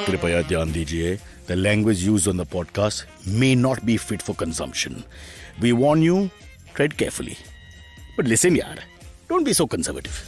कृपया ध्यान दीजिए, the language used on the podcast may not be fit for consumption. We warn you, tread carefully. But listen yaar, don't be so conservative.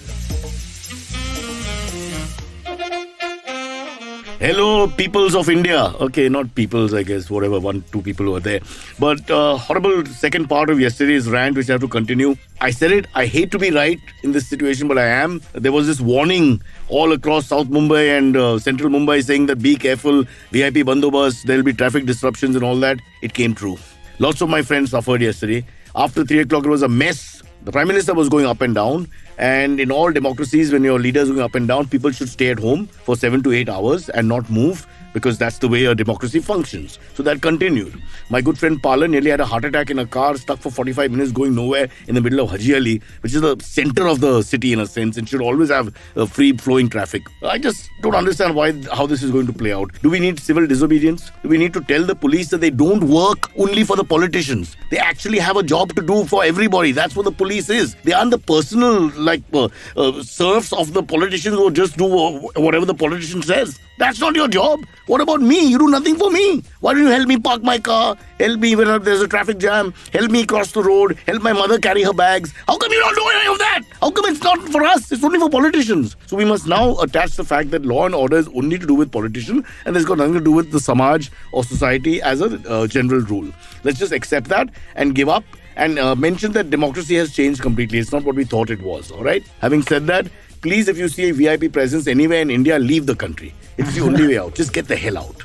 Hello, peoples of India. Okay, not peoples, I guess, whatever, 1-2 people were there. But horrible second part of yesterday's rant, which I have to continue. I said it, I hate to be right in this situation, but I am. There was this warning all across South Mumbai and Central Mumbai saying that be careful, VIP bandobast, there will be traffic disruptions and all that. It came true. Lots of my friends suffered yesterday. After 3 o'clock, it was a mess. The Prime Minister was going up and down. And in all democracies, when your leader is going up and down, people should stay at home for 7 to 8 hours and not move, because that's the way a democracy functions. So that continued. My good friend Pala nearly had a heart attack in a car, stuck for 45 minutes going nowhere in the middle of Haji Ali, which is the center of the city in a sense and should always have free flowing traffic. I just don't understand how this is going to play out. Do we need civil disobedience? Do we need to tell the police that they don't work only for the politicians? They actually have a job to do for everybody. That's what the police is. They aren't the personal serfs of the politicians who just do whatever the politician says. That's not your job. What about me? You do nothing for me. Why don't you help me park my car? Help me when there's a traffic jam. Help me cross the road. Help my mother carry her bags. How come you don't do any of that? How come it's not for us? It's only for politicians. So we must now attach the fact that law and order is only to do with politicians and it's got nothing to do with the Samaj or society as a general rule. Let's just accept that and give up and mention that democracy has changed completely. It's not what we thought it was. All right? Having said that, please, if you see a VIP presence anywhere in India, leave the country. It's the only way out. Just get the hell out.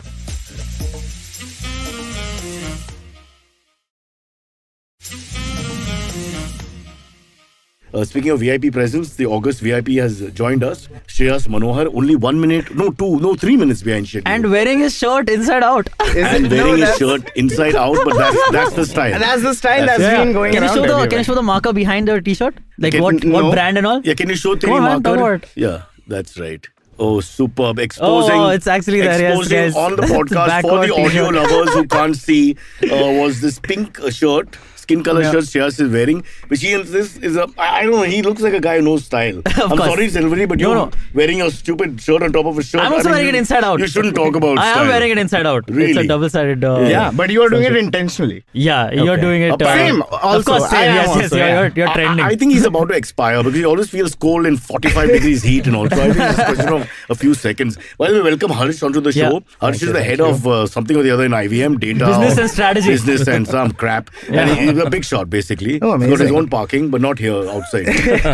Speaking of VIP presence, the August VIP has joined us. Shreyas Manohar, only 1 minute, 3 minutes behind schedule. And wearing his shirt inside out. Wearing his shirt inside out, but that's the style. That's the style that's been going around. Can you show the marker behind the t-shirt? Like what brand and all? Yeah, can you show 3 marker? Yeah, that's right. Oh, superb. Exposing. Oh, it's actually there. Exposing yes, on the podcast for the audio lovers who can't see was this pink shirt. Skin color shirt Shreyas is wearing, which he insists is I don't know, he looks like a guy who knows style. I'm sorry, Silverie, but you're wearing a stupid shirt on top of a shirt. I'm also wearing it inside out. You shouldn't talk about style. I am wearing it inside out. Really? It's a double-sided... yeah, but you are doing it intentionally. Yeah, you're doing it... same, also. Of course, same. Yes, you're trending. I think he's about to expire because he always feels cold in 45 degrees heat and all. So I think it's a question of a few seconds. By the way, welcome Harsh onto the show. Harsh is the head of something or the other in IVM, data. Business and strategy. Business and some crap. And he's a big shot, basically. Oh, amazing. He's got his own parking, but not here, outside.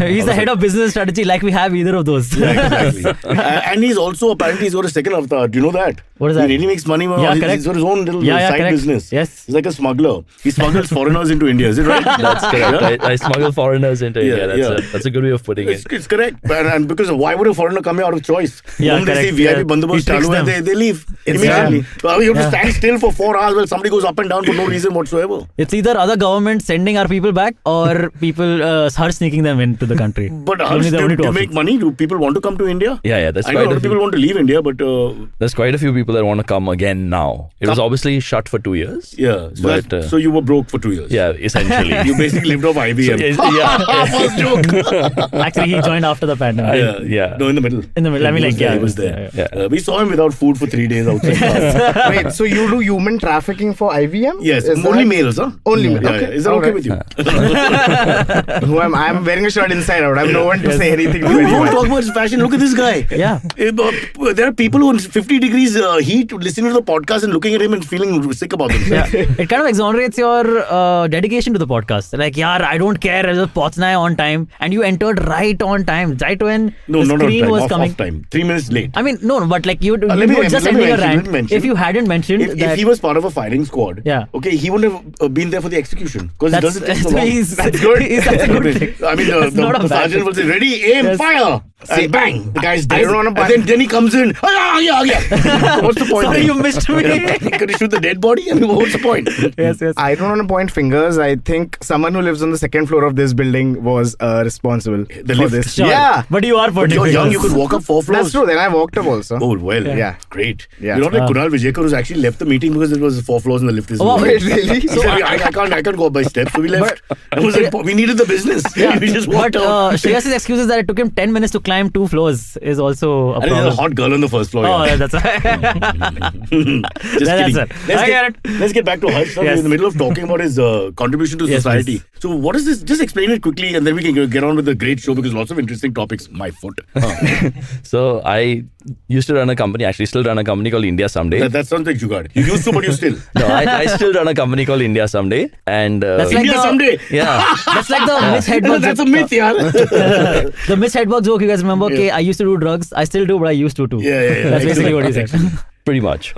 He's the head of business strategy, like we have either of those. Yeah, exactly. And he's also, apparently, he's got a second avatar. Do you know that? What is that? He really makes money. Yeah, he's got his own little side correct. business. Yes. He's like a smuggler. He smuggles foreigners into India. Is it right? That's correct. I smuggle foreigners into India. That's a good way of putting it. It's correct. And because why would a foreigner come here out of choice? When they see VIP bandobast chalu, they leave immediately. You have to stand still for 4 hours while somebody goes up and down for no reason whatsoever. It's either other government sending our people back or people Harsh sneaking them into the country. But Harsh, do you make money? Do people want to come to India? Yeah. That's I know a lot of people want to leave India, but... there's quite a few people that want to come again now. It was obviously shut for 2 years. Yeah. So you were broke for 2 years. Yeah, essentially. You basically lived off IBM. First joke. Actually, he joined after the pandemic. Yeah. No, in the middle. In the middle. I mean, he was there. Yeah. We saw him without food for 3 days outside. Wait, so you do human trafficking for IVM? Yes, only males, huh? Only males. Okay. Is that okay with you? I'm wearing a shirt inside out. I have no one to say anything to You anyone. don't talk about his fashion. Look at this guy. Yeah. There are people who in 50 degrees heat listening to the podcast and looking at him and feeling sick about themselves. It kind of exonerates your dedication to the podcast. Like, I don't care. I just pochna on time. And you entered right on time. Right when the screen was coming. Off time. 3 minutes late. I mean, no, but like you were just ending a rant. If you hadn't mentioned if he was part of a firing squad, okay, he wouldn't have been there for the execution because he doesn't take so long. That's good. That's a good thing. I mean, the sergeant will say, ready, aim, fire. And bang, the guy's dead. And then he comes in. What's the point? Sorry, you missed me. Can you shoot the dead body? I mean, what's the point? Yes. I don't want to point fingers. I think someone who lives on the second floor of this building was responsible for this. Sure. Yeah. But you are pointing fingers. You're young, you could walk up 4 floors. That's true. Then I walked up also. Oh, well. Yeah. Great. Yeah. You're not like Kunal Vijayakar who's actually left the meeting because it was 4 floors and the lift is Wait, really? He said, I can't go up by steps. So we left. We needed the business. We just walked out. Shreyas' excuse is that it took him 10 minutes to climb climb 2 floors is also a And there's problem. a hot girl on the first floor. Oh, yeah. that's right. Just That's kidding. it. Let's I get, get it. let's get back to Harsh. Now. Yes. We're in the middle of talking about his contribution to Yes, society. please. So what is this? Just explain it quickly and then we can get on with the great show because lots of interesting topics. My foot. So I used to run a company, actually still run a company called India Someday. That sounds like Jugaad. You used to, but you still. No, I still run a company called India Someday. And That's like India the- someday. yeah. That's like the Miss Headbutt. That's a myth, yeah. The Miss Headbutt joke, you guys remember? Okay, I used to do drugs. I still do, but I used to too. Yeah. That's basically what he said. Pretty much.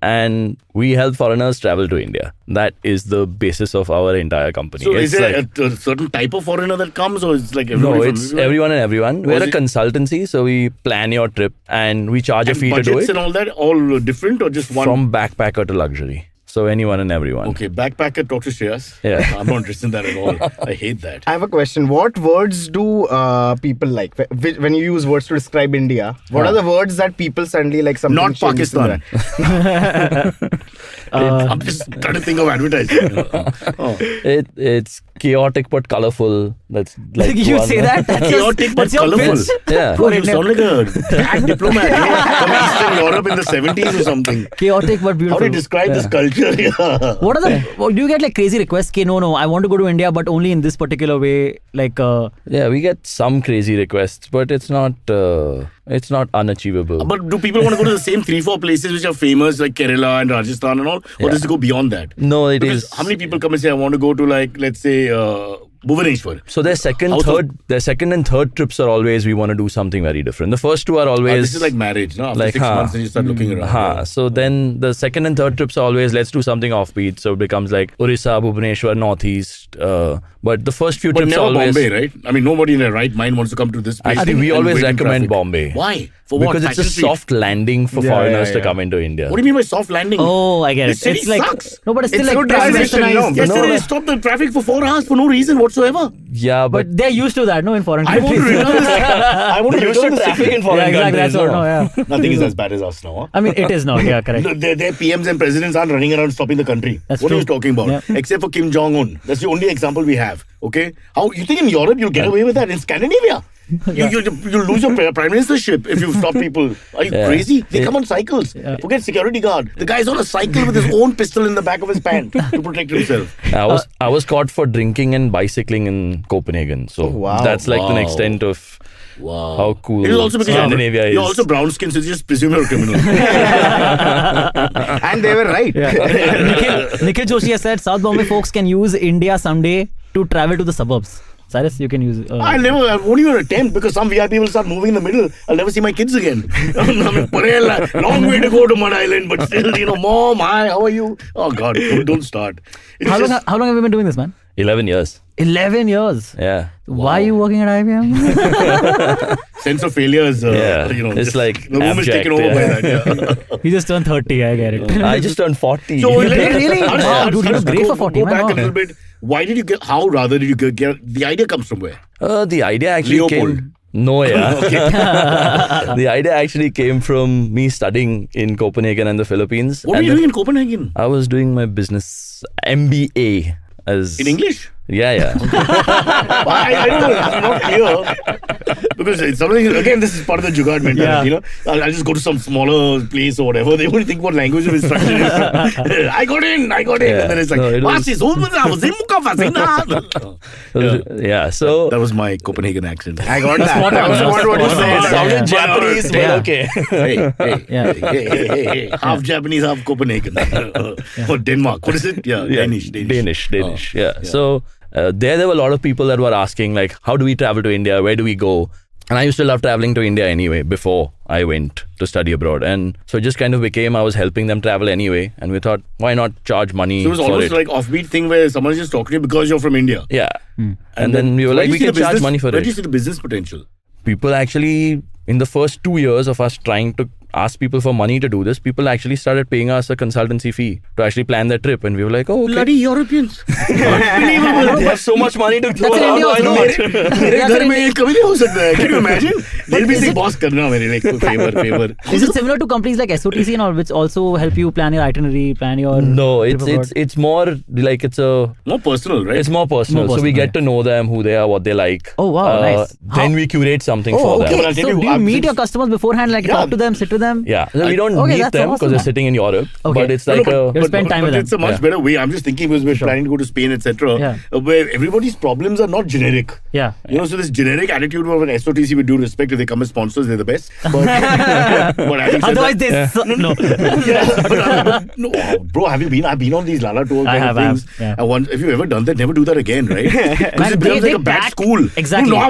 And we help foreigners travel to India. That is the basis of our entire company. So It's is there like, a certain type of foreigner that comes or it's like no, everybody from it's everywhere? everyone and everyone. We're a it- consultancy, so we plan your trip and we charge a And fee to do budgets it. and all that, all different or just one? From backpacker to luxury. So anyone and everyone. Okay, backpacker, talk to Shreyas. Yeah. I'm not interested in that at all. I hate that. I have a question. What words do people like when you use words to describe India? What are the words that people suddenly like? Something Not changes in Pakistan. that? I'm just trying to think of advertising. It's chaotic but colorful. That's like You one. say that? That's Chaotic but that's your colourful. pitch. Yeah. Oh, you sound like a bad diplomat from Eastern Europe in the 70s or something. Chaotic but How do beautiful. you describe this culture? Yeah. What are the? Do you get like crazy requests? Okay, no, I want to go to India, but only in this particular way. Like, Yeah, we get some crazy requests, but it's not unachievable. But do people want to go to the same 3-4 places which are famous like Kerala and Rajasthan and all? Or does it go beyond that? No, it Because is. how many people come and say, I want to go to like, let's say, Bhubaneswar? So their second and third trips are always we want to do something very different. The first two are always This is like marriage, no? After like, 6 months, then you start looking around. Yeah. So then the second and third trips are always let's do something offbeat. So it becomes like Orissa, Bhubaneswar, Northeast. But the first few But trips never are always Bombay, right? I mean, nobody in their right mind wants to come to this place. Actually, we and always wait in recommend traffic. Bombay. Why? For what? Because it's a Fashion street? soft landing for Yeah, foreigners yeah, to yeah. come into India. What do you mean by soft landing? oh, I get This it. city It's like sucks. no, but it's still It's like good transition, no? westernized. Yesterday, No. they stopped the traffic for 4 hours for no reason whatsoever. Yeah, but But they're used to that, no, in foreign I want countries. to return this. I want to You're used return to this traffic in Yeah, foreign exactly. That's countries. what. no? No, yeah. Nothing is as bad as us now. Huh? I mean, it is not. Yeah, correct. Their PMs and presidents aren't running around stopping the country. That's what are you true. talking about? Yeah. Except for Kim Jong-un. That's the only example we have. Okay? How you think in Europe you'll get away with that? In Scandinavia? You lose your prime ministership if you stop people. Are you Yeah. crazy? They come on cycles. Forget security guard. The guy's on a cycle with his own pistol in the back of his pant to protect himself. I was caught for drinking and bicycling in Copenhagen. So wow. that's like the Wow. extent of Wow. how cool It is also because Scandinavia you're is. also brown skin, so you just presume you're a criminal. And they were right. Nikhil Joshi has said South Bombay folks can use India someday to travel to the suburbs. Cyrus, you can use. I won't even attempt because some VIP will start moving in the middle. I'll never see my kids again. I mean, Parel, long way to go to Mud Island, but still, Mom, hi, how are you? Oh God, don't start. It's How just- long have you been doing this, man? 11 years. 11 years. Yeah. Why are you working at IBM? sense of failure is, Yeah, it's just- like the room is abject, taken over yeah. by that. Yeah. You just turned 30. I get it. I just turned 40. So Really? Wow, dude, you look great for 40, Go man. back a Wow. little bit. Why did you get? How rather did you get? The idea comes from where? The idea actually Leopold. came. No, yeah. The idea actually came from me studying in Copenhagen and the Philippines. What were and you then doing in Copenhagen? I was doing my business MBA as In English? Yeah. I don't know. I'm not clear. Because it's something, again, this is part of the Jugaad mentality, I'll just go to some smaller place or whatever. They won't think what language of instruction is. I got in. Yeah. And then it's like, No, it was- yeah. So That was my Copenhagen accent. I got that. That was what you it said. sounded Japanese, but Yeah. okay. Hey. Half Japanese, half Copenhagen. Or Denmark. What is it? Yeah, Danish. Danish. Yeah. So there were a lot of people that were asking like, how do we travel to India? Where do we go? And I used to love traveling to India anyway before I went to study abroad. And so it just kind of became I was helping them travel anyway. And we thought, why not charge money So it was for almost it? like offbeat thing where someone's just talking to you because you're from India. Yeah. And then we were where like, do we you see can the charge business- money for Where do you it. see the business potential? People actually, in the first 2 years of us trying to asked people for money to do this, people actually started paying us a consultancy fee to actually plan their trip. And we were like, oh, okay. Bloody Europeans. Unbelievable. They have so much money to throw That's in India around. also, I know. right? मेरे घर में कभी नहीं हो सकता है. Can you imagine? They'll be saying, boss करना मेरे like favor. Is it similar to companies like SOTC and all, which also help you plan your itinerary, plan your No, trip abroad? it's more like it's More personal, right? more personal. More So we personal, get to know them, who they are, what they like. Oh, wow, nice. Then How- we curate something Oh, for okay. them. Well, I'll tell So you, do you I'm meet just- your customers beforehand, like talk to them, sit with them? Yeah, so we don't Okay, meet that's them because they're awesome. sitting in Europe, Okay. but it's No, like no, You'll spend time with them. It's a much Yeah. better way. I'm just thinking because we're planning to go to Spain, etc. Yeah. Where everybody's problems are not generic. Yeah. You know, so this generic attitude of an SOTC, with due respect, if they come as sponsors, they're the best. But having said Otherwise, that, no. but no, bro, have you been? I've been on these Lala tour kind have, of things. yeah. And once, if you've ever done that, never do that again, right? Because Man, it becomes they like a bad pack- school. Exactly. No,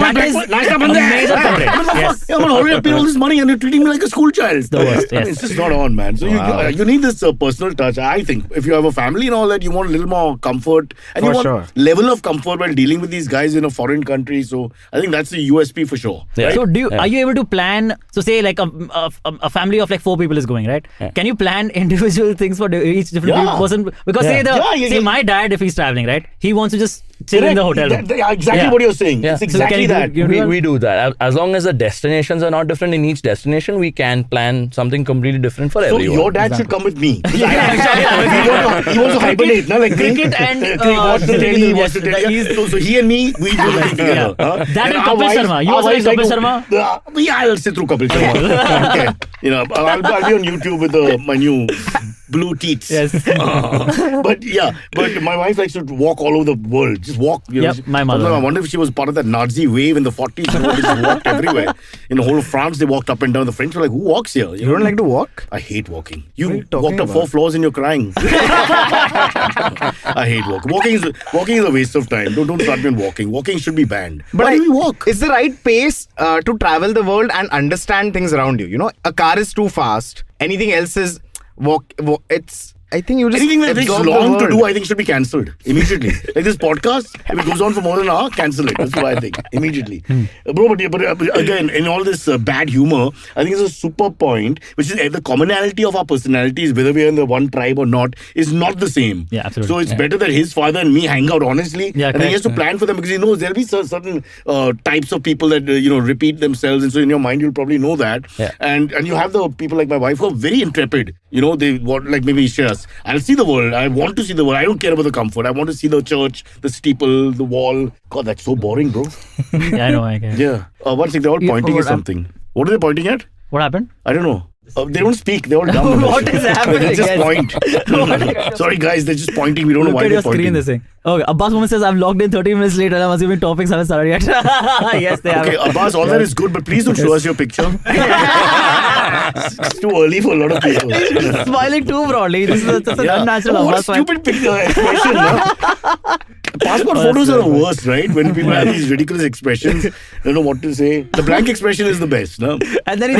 Major content. Yes. I'm already paying all this money and you're treating me like a school child. It's the worst, yes. It's just not on, man. So you need this personal touch. I think if you have a family and all that, you want a little more comfort and For you want sure. level of comfort while dealing with these guys in a foreign country. So I think that's the USP for sure. Yeah. So Yeah. are you able to plan? So say like a family of like 4 people is going, right? Yeah. Can you plan individual things for each different Yeah. person? Because Yeah. say my dad, if he's traveling, right, he wants to just chill in the hotel room. Exactly Yeah. what you're saying. Yeah. It's So exactly can you do that. it? You we do that. As long as the destinations are not different in each destination, we can plan something completely different for So everyone. your dad should come with me. Yeah. He wants to hibernate, na? Like Cricket and, watch the chilling telly, in the- watch the yes, telly. he's- So he and me, we do the thing together. Yeah. Huh? That and our Kapil wives- Sharma. You our also like wives Kapil to- Sharma? Yeah, I'll sit through Kapil Sharma. Okay. You know, I'll be on YouTube with my new blue teats. Yes. But my wife likes to walk all over the world. Just walk. You know, Yep, my mother. Sometimes I wonder if she was part of that Nazi wave in the 40s. You know, they just walked everywhere. In the whole of France, they walked up and down. The French were like, who walks here? You don't like to walk? I hate walking. What are You you talking walked up about? 4 floors and you're crying. I hate walking. Walking is a waste of time. Don't start me on walking. Walking should be banned. But Why do we walk? It's the right pace to travel the world and understand things around you. You know, a car is too fast. Anything else is it's. I think you just Anything that takes absorb the long to world. do, I think should be cancelled immediately. Like this podcast, if it goes on for more than an hour, cancel it. That's what I think. Immediately. Bro, but again, in all this bad humor, I think it's a super point, which is the commonality of our personalities, whether we are in the one tribe or not, is not the same. Yeah, absolutely. So it's better that his father and me hang out honestly. Yeah, and then he has to correct. plan for them because he knows there'll be certain types of people that, repeat themselves. And so in your mind, you'll probably know that. Yeah. And you have the people like my wife who are very intrepid. You know, they want, like maybe Shreyas, I'll see the world. I want to see the world. I don't care about the comfort. I want to see the church, the steeple, the wall. God, that's so boring, bro. Yeah, I know. I can. Yeah. One thing, they're all You- pointing at what hap- something. What are they pointing at? What happened? I don't know. They don't speak. They're all dumb. What is happening? They just Yes. point. Sorry, guys. They're just pointing. We don't know Look why at they're your screen, pointing. this thing. Okay, Abbas Moment says, I've logged in 30 minutes later. I'm assuming topics haven't started yet. Yes, they have. Okay, Abbas, all that is good, but please don't show us your picture. It's too early for a lot of people. Smiling too broadly. This is such an unnatural Oh, what a Abbas. stupid picture expression, no? Passport photos are the worst, right? When people have these ridiculous expressions, don't know what to say. The blank expression is the best, no? And then he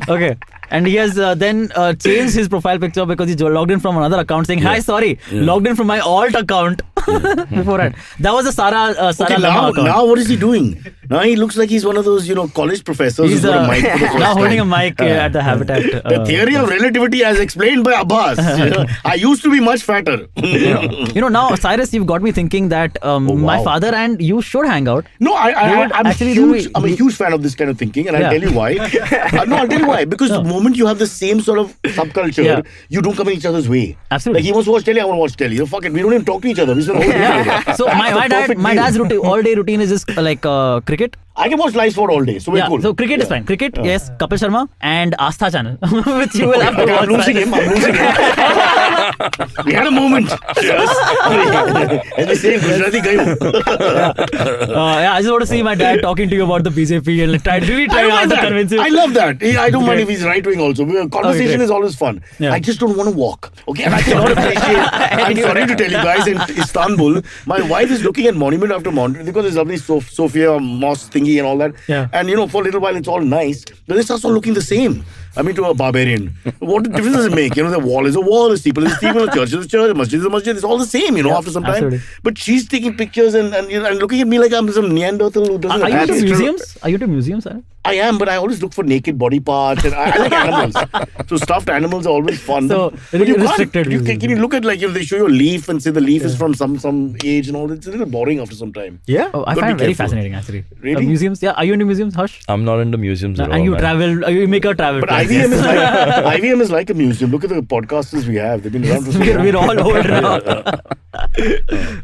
okay. And he has then changed his profile picture because he logged in from another account saying, "Hi, sorry, logged in from my alt account." Beforehand, that was a Sarah Okay, Lama account. now what is he doing? Now he looks like he's one of those, college professors He's who's got a mic for the first now holding a time. mic at the Habitat. The theory of relativity as explained by Abbas. I used to be much fatter. Now Cyrus, you've got me thinking that my wow. father and you should hang out. No, I'm actually huge. do- I'm a huge fan of this kind of thinking, and I'll Yeah. tell you why. No, I'll tell you why. Because the moment you have the same sort of subculture, Yeah. you don't come in each other's way. Absolutely. Like he wants to watch telly, I want to watch telly. Fuck it, we don't even talk to each other. We spend all day together. So my perfect deal. dad's routine, all day routine is just like cricket. I can watch live sport all day, so we're Yeah, cool. so cricket is fine. Cricket, yes, Kapil Sharma and Astha channel, which you will have to Okay, watch. I'm losing him. We had a moment. Yes. As they say in Gujarati, gayo. Yeah, I just want to see my dad talking to you about the BJP and really I try don't hard mind to that. convince you. I love that. I don't mind if he's right wing also. Conversation great. is always fun. Yeah. I just don't want to walk. Okay, and I cannot appreciate. I'm sorry to tell you guys, in Istanbul, my wife is looking at monument after monument because there's lovely Sophia mosque thingy and all that. Yeah. And for a little while it's all nice. Then it starts all looking the same. I mean, to a barbarian, what difference does it make? The wall is a wall, the steeple is a steeple, the church is a church, the masjid is a masjid. It's all the same, after some time. absolutely. But she's taking pictures and looking at me like I'm some Neanderthal who doesn't Are you have into history. museums? Are you into museums, sir? I am, but I always look for naked body parts, and I like animals. So stuffed animals are always fun. So, but you restricted can't. Can you look at like if they show you a leaf and say the leaf is from some age and all? It's a little boring after some time. Yeah. Oh, I Gotta find be it very careful. fascinating actually. Really? Museums? Yeah. Are you into museums, Harsh? I'm not into museums at all. And you man. travel. You make a travel. But plan. IVM is like IVM is like a museum. Look at the podcasters we have. They've been around for so long. We're all old now.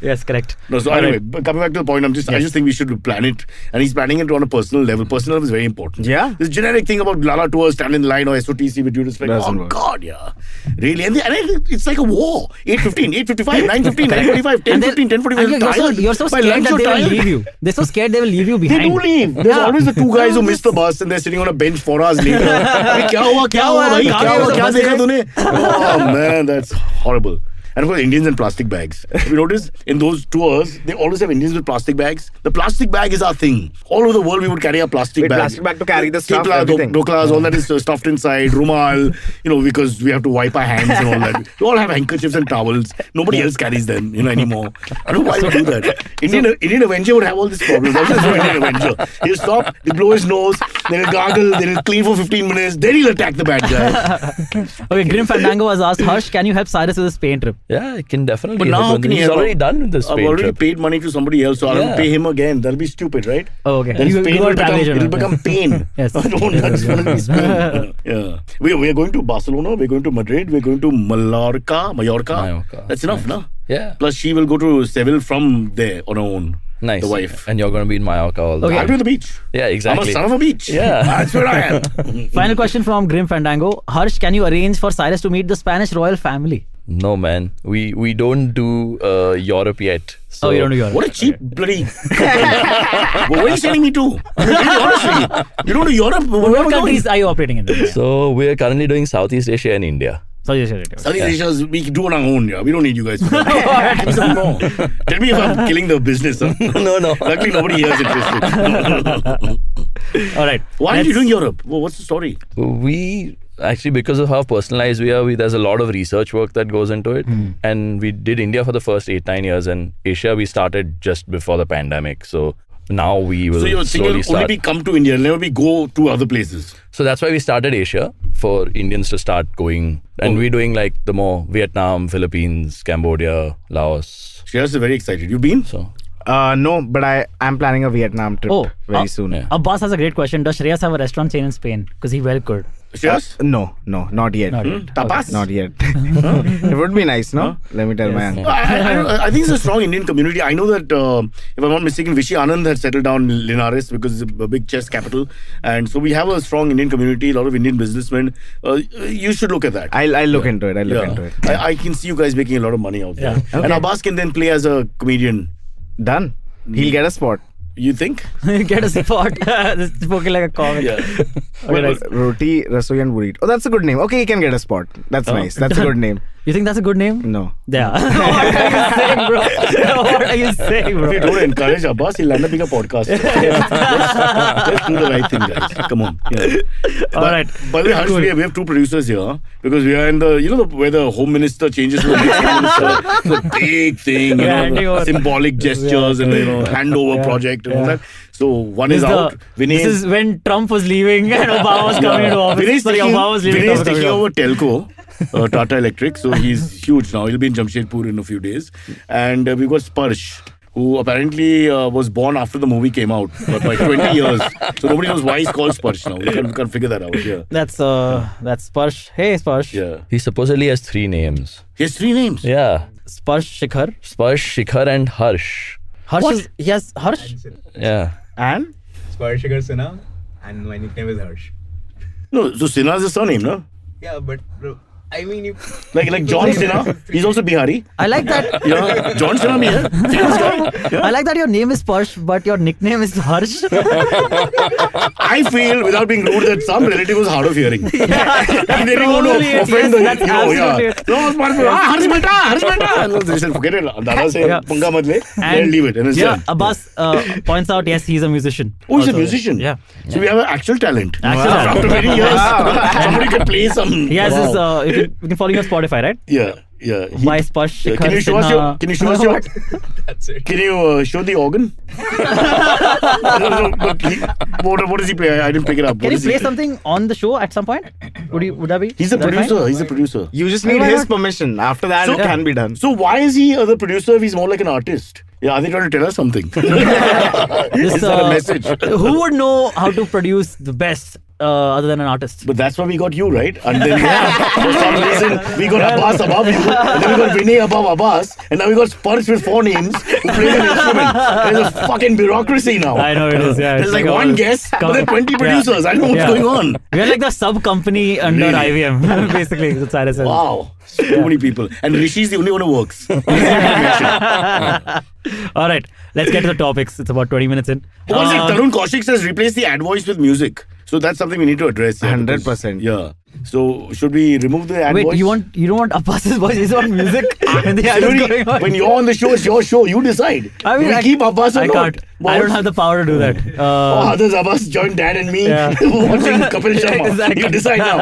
Yes, correct. No, so anyway, but coming back to the point, I just think we should plan it, and he's planning it on a personal level. Personal level is very important. Yeah. This generic thing about Lala tours, stand in line or SOTC with you, it's like, Doesn't oh work. God, yeah, really, and it's like a war. 8:15, 8:55, 9:15, 9:45, 10:15, 10:45. You're so By scared lunch that you're they will tired. leave you. They're so scared they will leave you They behind. do leave. There's always the two guys who miss the bus and they're sitting on a bench 4 hours later. "Hey, क्या हुआ भाई? क्या हुआ? क्या देखा तूने?" Oh man, that's horrible. And of course, Indians and plastic bags. Have you noticed in those tours, they always have Indians with plastic bags? The plastic bag is our thing. All over the world, we would carry a plastic Wait, bag. plastic bag to carry the stuff, Thepla, everything. doklas, all that is stuffed inside. Rumal, because we have to wipe our hands and all that. We all have handkerchiefs and towels. Nobody else carries them, anymore. I don't know why we do that. Indian Avenger would have all these problems. That's just Indian Avenger. He'll stop, he'll blow his nose, then he'll gargle, then he'll clean for 15 minutes, then he'll attack the bad guy. Okay, Grim Fandango has asked, Harsh, can you help Cyrus with his Spain trip? Yeah, I can definitely But now help how him. can he He's help? already done with the I've Spain already trip. paid money to somebody else, so I don't Yeah. pay him again. That'll be stupid, right? Oh, okay. Then You Spain go will to travel agent. it'll become pain. Yes. I don't. That's going to be Spain. Yeah. We are going to Barcelona. We're going to Madrid. We're going to Mallorca. That's enough, no? Yeah. Plus, she will go to Seville from there on her own. Nice. The wife. And you're going to be in Mallorca all the Okay. I'll time. be on the beach. Yeah, exactly. I'm a son of a beach. Yeah. That's where I am. Final question from Grim Fandango. Harsh, can you arrange for Cyrus to meet the Spanish royal family? No, man. We don't do Europe yet. So Oh, you don't do Europe. What a cheap bloody. Well, where are you sending me to? I mean, really, honestly, you don't do Europe. Where are What we going? countries are you operating in? So we're currently doing Southeast Asia and India. Southeast Southeast Asia, we can do on our own. Yeah. We don't need you guys. For that. Give me some more. Tell me if I'm killing the business. Huh? No. Luckily, nobody here is interested. All right. Why aren't you doing Europe? Well, what's the story? We actually, because of how personalized we are, there's a lot of research work that goes into it. And we did India for the first 8-9 years, and Asia we started just before the pandemic. So now we will So you're slowly saying start. only come to India, never be go to other places. So that's why we started Asia, for Indians to start going. And we're doing like the more Vietnam, Philippines, Cambodia, Laos. Shreyas is very excited. You been? So No, but I'm planning a Vietnam trip very soon. yeah. Abbas has a great question. Does Shreyas have a restaurant chain in Spain? Because he well could. Shreyas? No, not yet. Not yet. Tapas? Not yet. It would be nice, no? Let me tell my uncle. I think it's a strong Indian community. I know that, if I'm not mistaken, Vishy Anand had settled down in Linares because it's a big chess capital. And so we have a strong Indian community, a lot of Indian businessmen. You should look at that. I'll look into it. I'll look into it. I can see you guys making a lot of money out there. Yeah. And Abbas can then play as a comedian. Done. He'll get a spot. You think? Get a spot. This is spoken like a comic. Yeah. Okay, nice. Roti, Rasoi and Burrito. Oh, that's a good name. Okay, he can get a spot. That's nice. That's a good name. You think that's a good name? No. Yeah. What are you saying, bro? What are you saying, bro? If you don't encourage Abbas, he'll end up being a podcast. Let's do the right thing, guys. Come on. Yeah. All right. By the way, Harsh, we have two producers here because we are in where the home minister changes to the next home minister. It's a big thing, handing over. symbolic gestures and handover project and all that. So one is out. This is when Trump was leaving and Obama was coming into office. Vinay is Sorry, Obama was leaving. Vinay is Trump was taking coming over Telco, Tata Electric. So he's huge now. He'll be in Jamshedpur in a few days. And we've got Sparsh, who apparently was born after the movie came out, but by 20 years. So nobody knows why he's called Sparsh now. We can't figure that out. Yeah. That's Sparsh. Hey, Sparsh. Yeah. he supposedly has 3 names. He has 3 names. Yeah. Sparsh Shikhar. Sparsh, Shikhar and Harsh. Harsh he has Harsh? Yeah. And? Sparshikar Sinha, and my nickname is Harsh. No, so Sinha is the surname, no? Yeah, but bro, I mean, you. Like John Sinha. He's also Bihari. I like that. Yeah. John Sinha bhi hai. Famous guy. Yeah. I like that your name is Sparsh, but your nickname is Harsh. I feel, without being rude, that some relative was hard of hearing. And they didn't want Totally to it. offend Yes, the that's absolutely it. No, Harsh beta. No, they said, forget it. Dada se Yeah. punga mat le. And They'll leave it. And it's yeah, done. Abbas points out, yes, he's a musician. Oh, he's a Also. musician. Yeah. So we have an actual talent. Actual talent. After many years, somebody can play some. He has his, you we can follow you on Spotify, right? Yeah. Why Sparsh? Can you show us your? Can you show us your? That's it. Can you show the organ? What does he play? I didn't pick it up. Can you play something on the show at some point? Would that be? He's a would that be fine? producer. He's a producer. You just need Why his not? permission. After that, it can be done. So why is he the producer if he's more like an artist? Yeah, are they trying to tell us something? This, Is that a message? Who would know how to produce the best other than an artist? But that's why we got you, right? And then for some reason we got Abbas above you, and then we got Vinay above Abbas, and now we got Sparsh with 4 names who play an instrument. There's a fucking bureaucracy now. I know it is. Yeah, There's it's like all- one guest, but there are 20 Yeah. producers. I don't know what's Yeah. going on. We're like the sub company under Really? IVM, basically. That's Cyrus and- Wow. Too many people. And Rishi's the only one who works. All right, let's get to the topics. It's about 20 minutes in. One thing, Tarun Kaushik says replace the ad voice with music. So that's something we need to address. Yeah, 100%. Yeah. So should we remove the ad Wait, voice? you don't want Abbas's voice? You want music? And the ad is Silverie, going on. when you're on the show, it's your show. You decide. I mean, Do we keep Abbas or I not? can't. I don't have the power to do that. Oh, others Abbas join Dan and me Yeah. watching Kapil Sharma. Exactly. You decide now.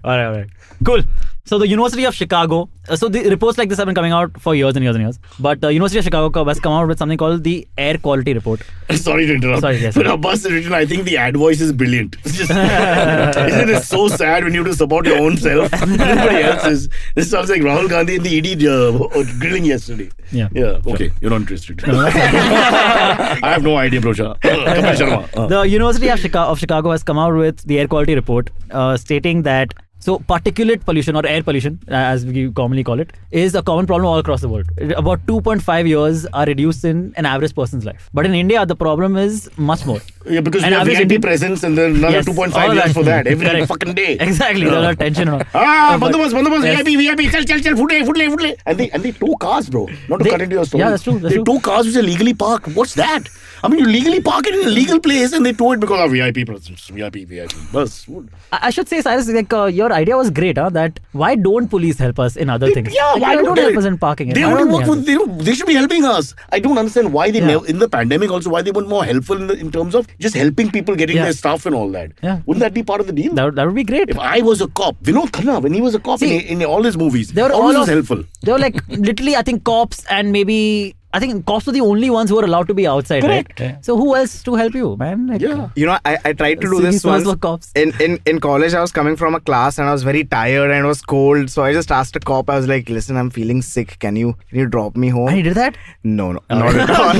All right. Cool. So the University of Chicago. So the reports like this have been coming out for years and years and years. But the University of Chicago has come out with something called the Air Quality Report. Sorry to interrupt. Sorry, yes, but sir. Abbas has written, I think the ad voice is brilliant. It's just, isn't it so sad when you have to support your own self? Nobody else's. This sounds like Rahul Gandhi in the ED grilling yesterday. Yeah. Yeah. Okay. You're not interested. I have no idea, Procha. Kapil Sharma. The University of Chicago has come out with the Air Quality Report stating that so particulate pollution or air pollution, as we commonly call it, is a common problem all across the world. About 2.5 years are reduced in an average person's life. But in India, the problem is much more. Yeah, because An we have average VIP Indian- presence and then another Yes, 2.5 all years that. for that every Correct. fucking day. Exactly. There's a lot of tension and all. But- Bandobast, Yes. VIP, chal, foodle. And they tow cars, bro. Not to They- cut into your story. yeah, that's true, that's They true. tow cars which are legally parked. What's that? I mean, you legally park it in a legal place and they tow it because of VIP presence. VIP. Bus. I should say, Cyrus, like your idea was great, huh? That why don't police help us in other things? Yeah, Like, why don't help us in parking? They Why only don't work help with, us? they should be helping us. I don't understand why they Yeah. in the pandemic also, why they weren't more helpful in terms of just helping people getting Yeah. their stuff and all that. Yeah. Wouldn't that be part of the deal? That would be great. If I was a cop, Vinod Khanna, when he was a cop See, in all his movies, They were always all was helpful. They were like literally, I think, cops and maybe. I think cops were the only ones who were allowed to be outside, Correct. right? So who else to help you, man? Like, Yeah. You know, I tried to do Civil this service once. for cops. In college, I was coming from a class and I was very tired and it was cold. So I just asked a cop. I was like, "Listen, I'm feeling sick. Can you drop me home?" And he did that? No, not at all.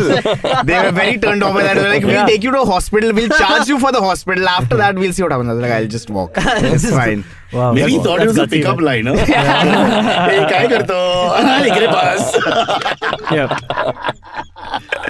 They were very turned off by that. They were like, "We'll Yeah. take you to a hospital. We'll charge you for the hospital. After that, we'll see what happens." I was like, "I'll just walk. It's fine." Wow. Maybe he thought it was a that's gutsy, pickup man. line, huh? Hey, kya karto? Ikre paas. Yeah.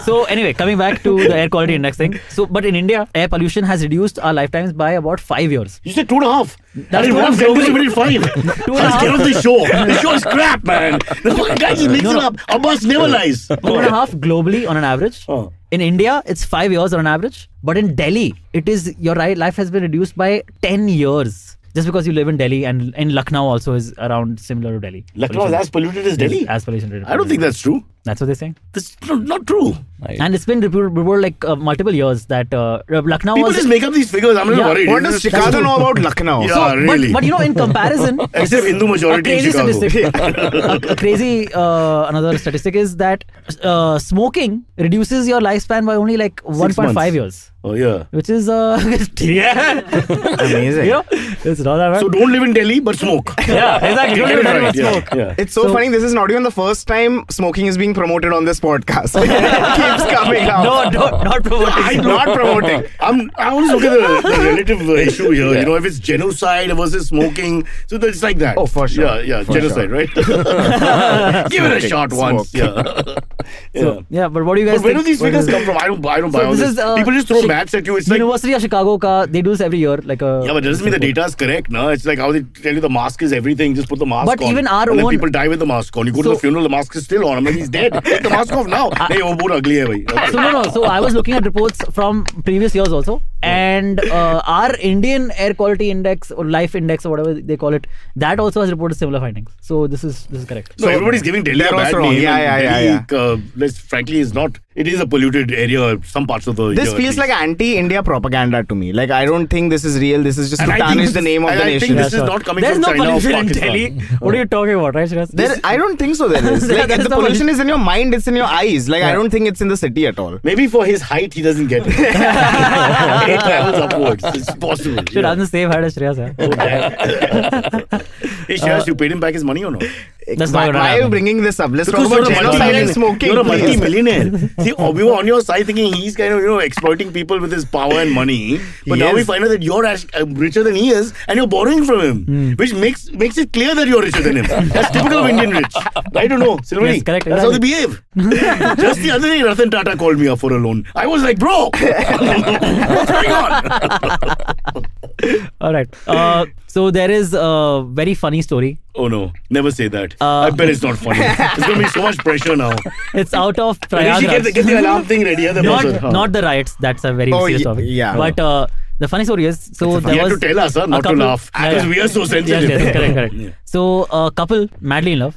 So anyway, coming back to the air quality index thing. So, but in India, air pollution has reduced our lifetimes by about 5 years. You said 2.5. That's in one 2.5 sentence you globally. made it 5. Let's get off the show. The show is crap, man. The fucking guy just makes it up. Abbas never lies. 2.5 globally on an average. Oh. In India, it's 5 years on an average. But in Delhi, it is your life has been reduced by 10 years. Just because you live in Delhi, and in Lucknow also is around similar to Delhi. Lucknow is as polluted as Delhi. As pollution. I don't think that's true. That's what they're saying. That's not true. And it's been reported like multiple years that Lucknow People was. just make up these figures. I'm a little Yeah. worried. What does Chicago know about Lucknow? Yeah, So, really. but you know, in comparison, Except Hindu a majority in crazy Chicago. statistic. a crazy another statistic is that smoking reduces your lifespan by only like 1.5 months. years, Oh, yeah. which is yeah, Amazing. you know, it's not that bad. So don't live in Delhi, but smoke. yeah, exactly. Get Don't it even right. Yeah, smoke. yeah. It's so So- funny. This is not even the first time smoking is being promoted on this podcast. It keeps coming out. No, not promoting. I'm not promoting. I always look at the relative issue here. You know, if it's genocide versus smoking, so it's like that. Oh, for sure. Yeah, For genocide, right? Give it a shot once. Yeah. So, yeah, but what do you guys But where do think? these What figures is- come from? I don't buy So all this this. is, People just throw maths at you. It's like, University of Chicago they do this every year, like a. yeah, but that doesn't mean the data is correct, no? It's like how they tell you the mask is everything. Just put the mask But on. even our and then own- people die with the mask on. You go to So- the funeral, the mask is still on. I'm like, he's dead. Take the mask off now. Hey, oh, बहुत ugly hai, bhai. So no. So I was looking at reports from previous years also. And our Indian air quality index or life index or whatever they call it, that also has reported similar findings. So this is correct. So everybody's giving Delhi a they're bad also wrong. name. Yeah. Delhi, let's frankly, is not. It is a polluted area. Some parts of the. This year, at feels least. like anti-India propaganda to me. Like I don't think this is real. This is just And to I think tarnish this the is- name of and the I nation. think this Yeah, is sure. not coming There's from no China or pollution in Pakistan. Delhi. What are you talking about, right, Shreyas? I don't think so. There is. There Like, is the no pollution is in your mind. It's in your eyes. Like I Yeah. don't think it's in the city at all. Maybe for his height, he doesn't get it. It travels upwards. It's possible. Should have the same height as Shreyas. Hey, Shreyas, you paid him back his money or no? That's why not gonna why are you happen. bringing this up? Let's Because talk about you're a genocide and smoking. You're a please. multi-millionaire. See, we were on your side thinking he's kind of, exploiting people with his power and money. But He now we is. find out that you're richer than he is and you're borrowing from him. Which makes it clear that you're richer than him. That's typical of Indian rich. Right or no, Silverie? Yes, correct, That's how they exactly. behave. Just the other day, Ratan Tata called me up for a loan. I was like, bro, what's going on? All right. So there is a very funny story. Oh no, never say that. I bet it's not funny. There's going to be so much pressure now. It's out of Rishi, Prayagraj. get the alarm thing ready. Not the riots. That's a very serious topic. yeah. But the funny story is, so there You have was to tell us, a not to couple- laugh. Yeah, Because yeah. we are so sensitive. Yes, correct. So a couple madly in love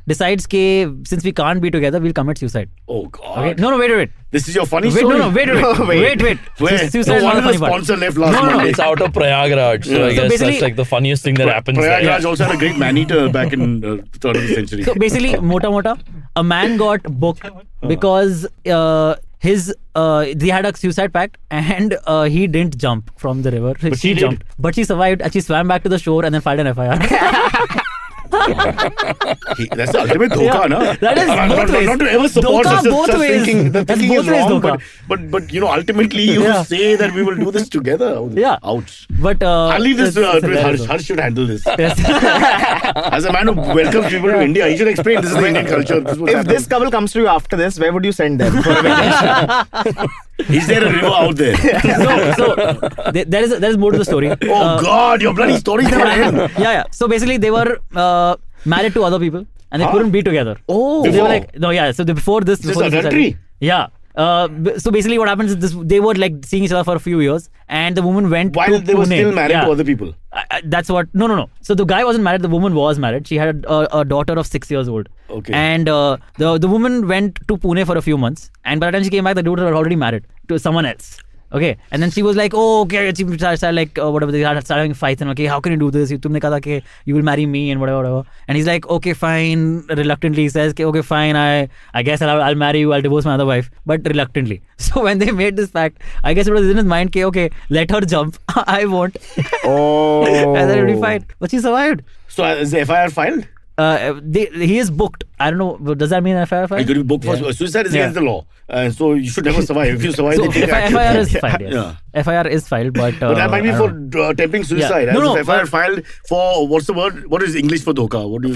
decides that since we can't be together, we'll commit suicide. Oh God. Okay. No, wait. This is your funny Wait, story? no, wait. Wait. Where? Suicide is No not wonder the the funny part. sponsor left last No. Monday. It's out of Prayagraj, so Yeah. I So guess basically- that's like the funniest thing that happens there. Prayagraj also had a great man-eater back in the turn of the century. So basically, mota, a man got booked because they had a suicide pact and he didn't jump from the river. But she did. jumped, but she survived and she swam back to the shore and then filed an FIR. That's the ultimate dhoka, no? That is both ways. Not to ever support Dhoka such both ways. thinking. The That's thinking both is ways wrong, dhoka. but ultimately you Yeah. say that we will do this together. Yeah. Ouch. But I'll leave this it's with hilarious Harsh. though. Harsh should handle this. Yes. As a man who welcomes people to India, he should explain this is the Indian culture. This is what If happens. this couple comes to you after this, where would you send them for a vacation? Is there a river out there? so there is more to the story. Oh God, your bloody stories never end. Yeah. So basically, they were married to other people and they couldn't be together. Oh. So they were Before? like, no, yeah. So before this, This before is this adultery? yeah. So basically, what happens is they were like seeing each other for a few years, and the woman went While to they were Pune. still married Yeah. to other people. That's what. No. So the guy wasn't married. The woman was married. She had a daughter of 6 years old. Okay. And the woman went to Pune for a few months, and by the time she came back, the daughter was already married to someone else. Okay, and then she was like, "Oh, okay." She started like whatever. They started having fights and okay, how can you do this? तुमने कहा था कि you will marry me and whatever. And he's like, "Okay, fine." Reluctantly, he says, "Okay, fine. I guess I'll marry you. I'll divorce my other wife," but reluctantly. So when they made this pact, I guess it was in his mind, okay, let her jump. I won't. Oh. And then it'll be fine. But she survived. So is the FIR filed? He is booked. I don't know. Does that mean FIR? You could be booked for suicide is against the law. So you should never survive. If you survive, So they take action. FIR is filed. Yes. Yeah. FIR is filed, but But that might be I for don't know. attempting suicide. Yeah. No, As if FIR but- filed for what's the word? What is English for dhoka? What do you?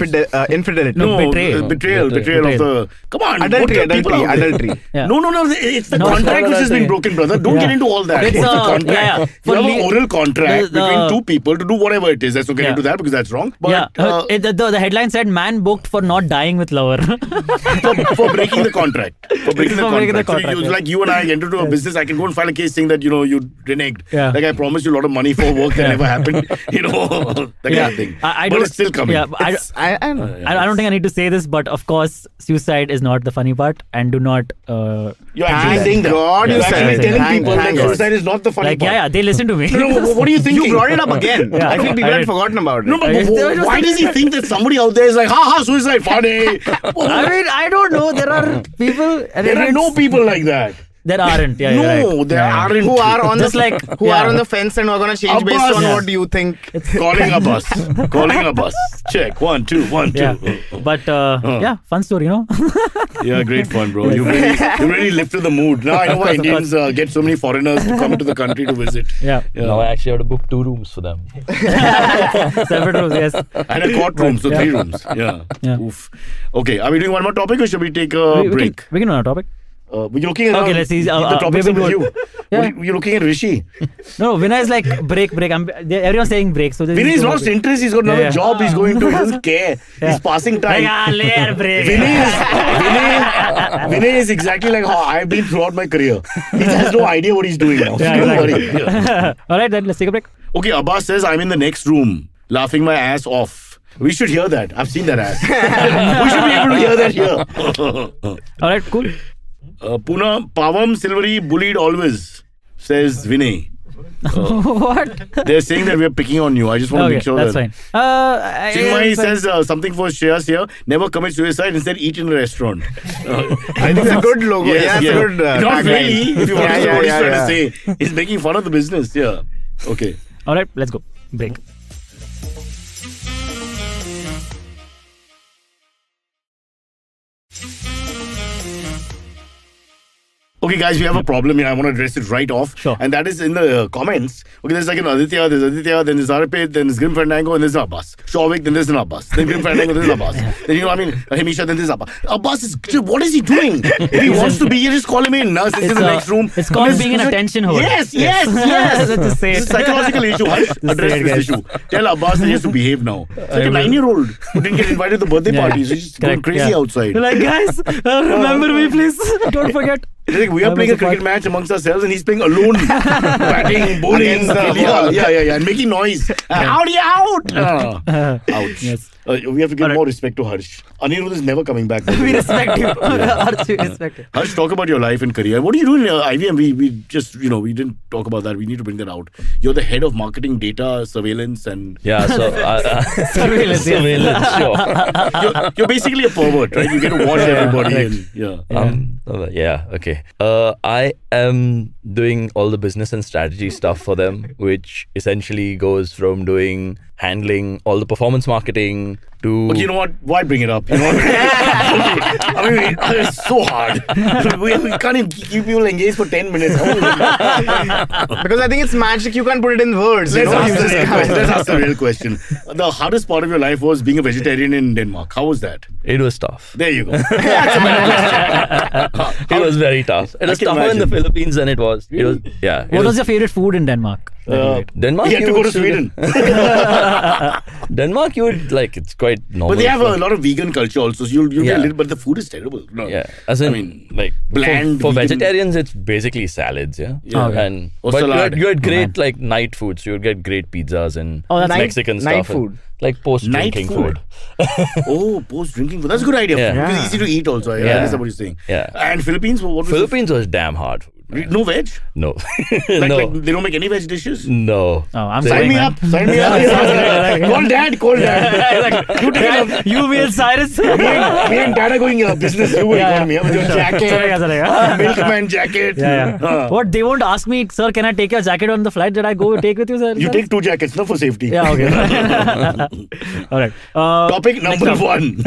Infidelity. No, betrayal. Betrayal of the. Come on, Adultery. what are people out there? Adultery. Yeah. No. It's the No, contract no, which has that's been it. broken, brother. Don't Yeah. get into all that. It's What's the a- contract? yeah. You For have le- an oral contract the- between two people to do whatever it is. Let's not get Yeah. into that because that's wrong. But Yeah. The headline said man booked for not dying with lover. for breaking the contract. For breaking the For breaking the contract. So contract, yeah. like you and I get into a business, I can go and file a case saying that you reneged. Yeah. Like I promised you a lot of money for work that never happened. That kind of thing. I but don't- it's still coming. Yeah, but I I don't think I need to say this, but of course, suicide is not the funny part, and do not. You're actually Thank saying that. God You're you actually said it. telling Thank people that God. suicide is not the funny Like, part. yeah, they listen to me. No, what are you thinking? You brought it up again. Yeah. I think people I had did. forgotten about it. No, but Yes, why does he think that somebody out there is like, ha, suicide, funny? I mean, I don't know. There are people. There are no people like that. There aren't. Yeah, you're No, right. there Yeah. aren't. Who are on Just the like- who yeah. are on the fence and are gonna change A based bus. on Yeah. what do you think? Calling a bus. Calling a bus. Check. 1, 2, 1, 2. Yeah, but yeah, fun story, Yeah, great fun, bro. You really lifted the mood. Now I know why Of course. Indians get so many foreigners to come to the country to visit. Yeah, Now I actually have to book 2 rooms for them. separate rooms. Yes. And a courtroom, so Yeah. 3 rooms. Yeah. Yeah. Oof. Okay, are we doing one more topic or should we take a break? We can on a topic. You're looking at Okay, let's see. the topics maybe with you. Yeah. You're looking at Rishi. No, Vinay is like break. Everyone's saying break. So Vinay has lost interest. He's got another Yeah. job. He's going to. He doesn't care. He's passing time. Vinay is exactly like how I've been throughout my career. He has no idea what he's doing now. So Yeah, don't exactly. worry. Yeah. All right, then let's take a break. Okay, Abbas says I'm in the next room, laughing my ass off. We should hear that. I've seen that ass. We should be able to hear that here. All right, cool. Puna Pavam Silverie bullied always, says Vinay. What? They're saying that we're picking on you. I just want to Okay, make sure that's that. fine. Chinmay says something for Shreyas here. Never commit suicide, instead eat in a restaurant. I think it's a good logo. Yes, It's a good. Not tagline. really. If you want to know what he's trying yeah. to say, he's making fun of the business. Yeah. Okay. All right, let's go. Break. Okay, guys, we have a problem here. I want to address it right off. Sure. And that is in the comments. Okay, there's like an Aditya, then there's Arpit, then there's Grim Fandango, and there's Abbas. Shavik, then there's an Abbas. Then Grim Fandango, then there's Abbas. Then, Himisha, then there's Abbas. Abbas is, what is he doing? If he wants to be here, just call him in. It's in the next room. It's called Let's- being an let's- attention whore. Yes. Let's just say It's a it. psychological issue. Harsh, address say it, this guys. issue. Tell Abbas that he has to behave now. It's like a 9-year-old who didn't get invited to the birthday parties. He's just going Correct, crazy yeah. outside. You're like, guys, remember me, please. Don't forget. It's like we are playing a cricket match amongst ourselves and he's playing alone. Batting, bowling, Against the yeah, and making noise. Out! Ouch. Yes. We have to give more respect to Harsh. Anirudh is never coming back. We respect you. Harsh, we respect you. Harsh, talk about your life and career. What do you do in IVM? We just, we didn't talk about that. We need to bring that out. You're the head of marketing, data, surveillance, and Yeah, so Surveillance, yes. surveillance, sure. you're basically a pervert, right? You get to watch everybody. And, Yeah, okay. I am doing all the business and strategy stuff for them, which essentially goes from handling all the performance marketing to... Okay, you know what? Why bring it up? You know what? I mean, it's so hard. We can't even keep people engaged for 10 minutes. Because I think it's magic. You can't put it in words. Let's you know? ask You the just real can't. question. Let's ask the real question. The hardest part of your life was being a vegetarian in Denmark. How was that? It was tough. There you go. It was very tough. It was can tougher in the imagine. Philippines than it was. It was yeah. It What was your favorite food in Denmark? Denmark? You had to you go would to Sweden. Denmark, you would it's quite normal. But they have a lot of vegan culture also. So you'll get a little, but the food is terrible. No. Yeah, as in, I mean, bland. For vegan- vegetarians, it's basically salads. Yeah, Okay. And Or but salad. you had great night foods. You would get great pizzas and Oh, that's Mexican night stuff. and, food. like post Night drinking food. Oh, post drinking food. That's a good idea. Yeah. Because it's easy to eat also. I understand what you're saying. Yeah. And Philippines, what was Philippines was damn hard food. No veg? No, Like, no, like they don't make any veg dishes? no. Oh, I'm They- sorry, Sign me man. up. Sign me up. Call dad. You take it up. You, me and Cyrus. Me and dad are going business. You will call me with your jacket. Chalega. Milkman jacket. Yeah. What, they won't ask me, sir, can I take your jacket on the flight that I go take with you, sir? You take 2 jackets, no, for safety. Yeah, okay. All right. Topic number 1.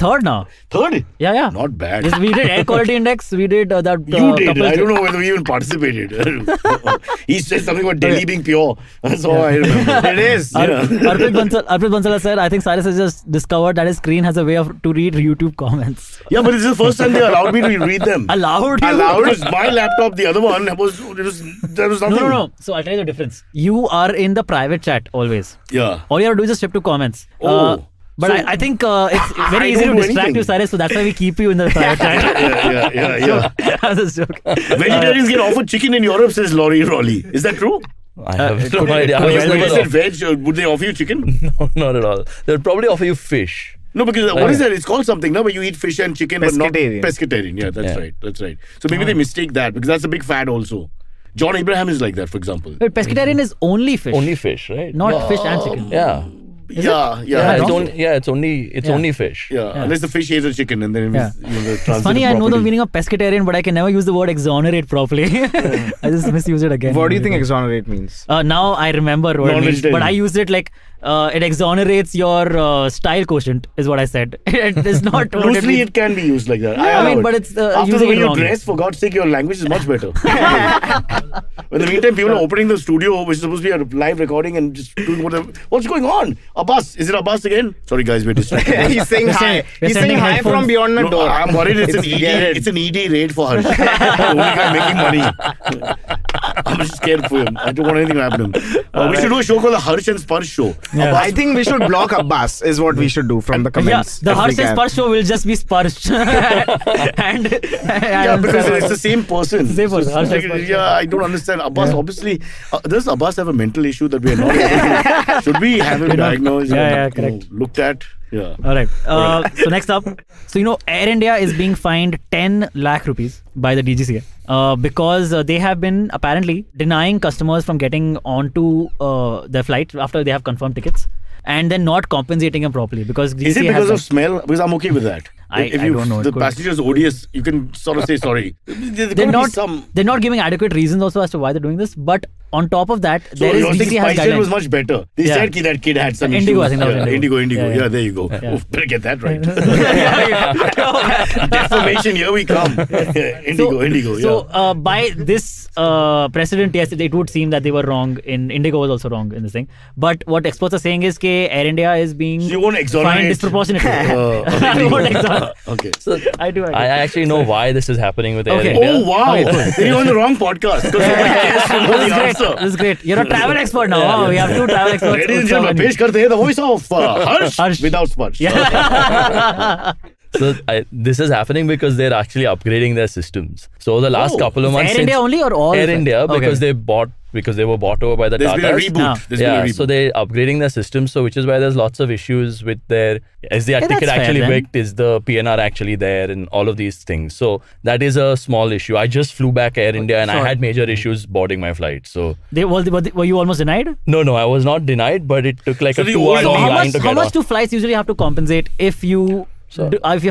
Third now. Third? Yeah. Not bad. Yes, we did air quality index. We did that. You did. couples- I don't know whether we even participated. He said something about Delhi being pure. That's all I remember. It is. Arpit Bansal said, I think Cyrus has just discovered that his screen has a way to read YouTube comments. Yeah, but this is the first time they allowed me to read them. Allowed you? Because my laptop, the other one, there was nothing. No. So I'll tell you the difference. You are in the private chat always. Yeah. All you have to do is just skip to comments. Oh. But So- I think it's I very easy don't to do distract anything. you, Cyrus, so that's why we keep you in the private chat. Yeah. That's a joke. Vegetarians get offered chicken in Europe, says Laurie Rolly. Is that true? I have no idea. I When was you never said veg, would they offer you chicken? No, not at all. They would probably offer you fish. No, because what is that? It's called something, no? But you eat fish and chicken, but not Pescatarian. pescatarian. Yeah, that's Yeah. right. That's right. So maybe they mistake that because that's a big fad also. John Abraham is like that, for example. Wait, pescatarian is only fish. Only fish, right? Not fish and chicken. Yeah. Yeah. It's only fish. Yeah, unless the fish ate the chicken and then it was, the It's funny, I know the meaning of pescatarian, but I can never use the word exonerate properly. I just misuse it again. What do you think exonerate means? Now I remember what it means, Non-vegetarian. but I used it like it exonerates your style quotient, is what I said. It is not what it Loosely, means. it can be used like that. I allow mean, it. but it's After the using way it you wrongly. dress, for God's sake, your language is much better. In the meantime, people are opening the studio, which is supposed to be a live recording, and just doing whatever. What's going on? Abbas, is it Abbas again? Sorry, guys, we're distracted. He's saying hi. We're He's saying sending hi headphones. from beyond the No, door. I'm worried it's an ED. Garrett. It's an ED raid for Harsh. The only guy making money. I'm just scared for him. I don't want anything to happen to him. We should do a show called the Harsh and Sparsh Show. Yeah. I think we should block Abbas is what we should do from the Yeah, comments. the if we Harsh and can. Sparsh show will just be Sparsh. and Yeah, because it's the same person. Same person, Harsh and Like, Sparsh. yeah, I don't understand. Abbas, obviously, does Abbas have a mental issue that we are not able to? Should we have him diagnosed? Yeah, and, correct. Looked at? Yeah. All right. So next up, so Air India is being fined 10 lakh rupees by the DGCA because they have been apparently denying customers from getting onto their flight after they have confirmed tickets, and then not compensating them properly because DGCA Is it because has of smell? Because I'm okay with that. I don't know. It The could- passenger's ODS, you can sort of say sorry. There they're could be not some. they're not giving adequate reasons also as to why they're doing this, but on top of that, So there is you're saying DGCA has Spicer guidelines. was much better. They Yeah. said that kid had some Indigo, I issues. think that was Yeah, Indigo. Indigo. Yeah, Yeah, there you go. Yeah. Oof, better get that right. Defamation, here we come. Indigo. So Yeah. by this precedent, yes, it would seem that they were wrong. Indigo was also wrong in this thing. But what experts are saying is that Air India is being So you won't exonerate, fined disproportionately. I Indigo. won't exonerate. Okay. So I do. I actually know why this is happening with Air Okay. India. Oh wow! Okay, cool. Then you're on the wrong podcast because nobody cares to know This is the great. answer. This is great. You're a travel expert now. Oh, we have two travel experts. Ladies and Utsav gentlemen, and- pesh karte hain the voice of Harsh, Harsh. without Sparsh. So this is happening because they're actually upgrading their systems. So the last Oh. couple of months, Air India only or all? Air of it? India, Okay. because they were bought over by the There's been a Tatas. reboot. No. There's been a Yeah, reboot. so they're upgrading their system, so which is why there's lots of issues with their is the that's ticket fair actually then. booked, is the PNR actually there, and all of these things. So that is a small issue. I just flew back Air India and Sure. I had major issues boarding my flight. So Were you almost denied? no, I was not denied, but it took like So a the 2 old- hour So long How line much? to How get much on. do flights usually have to compensate if your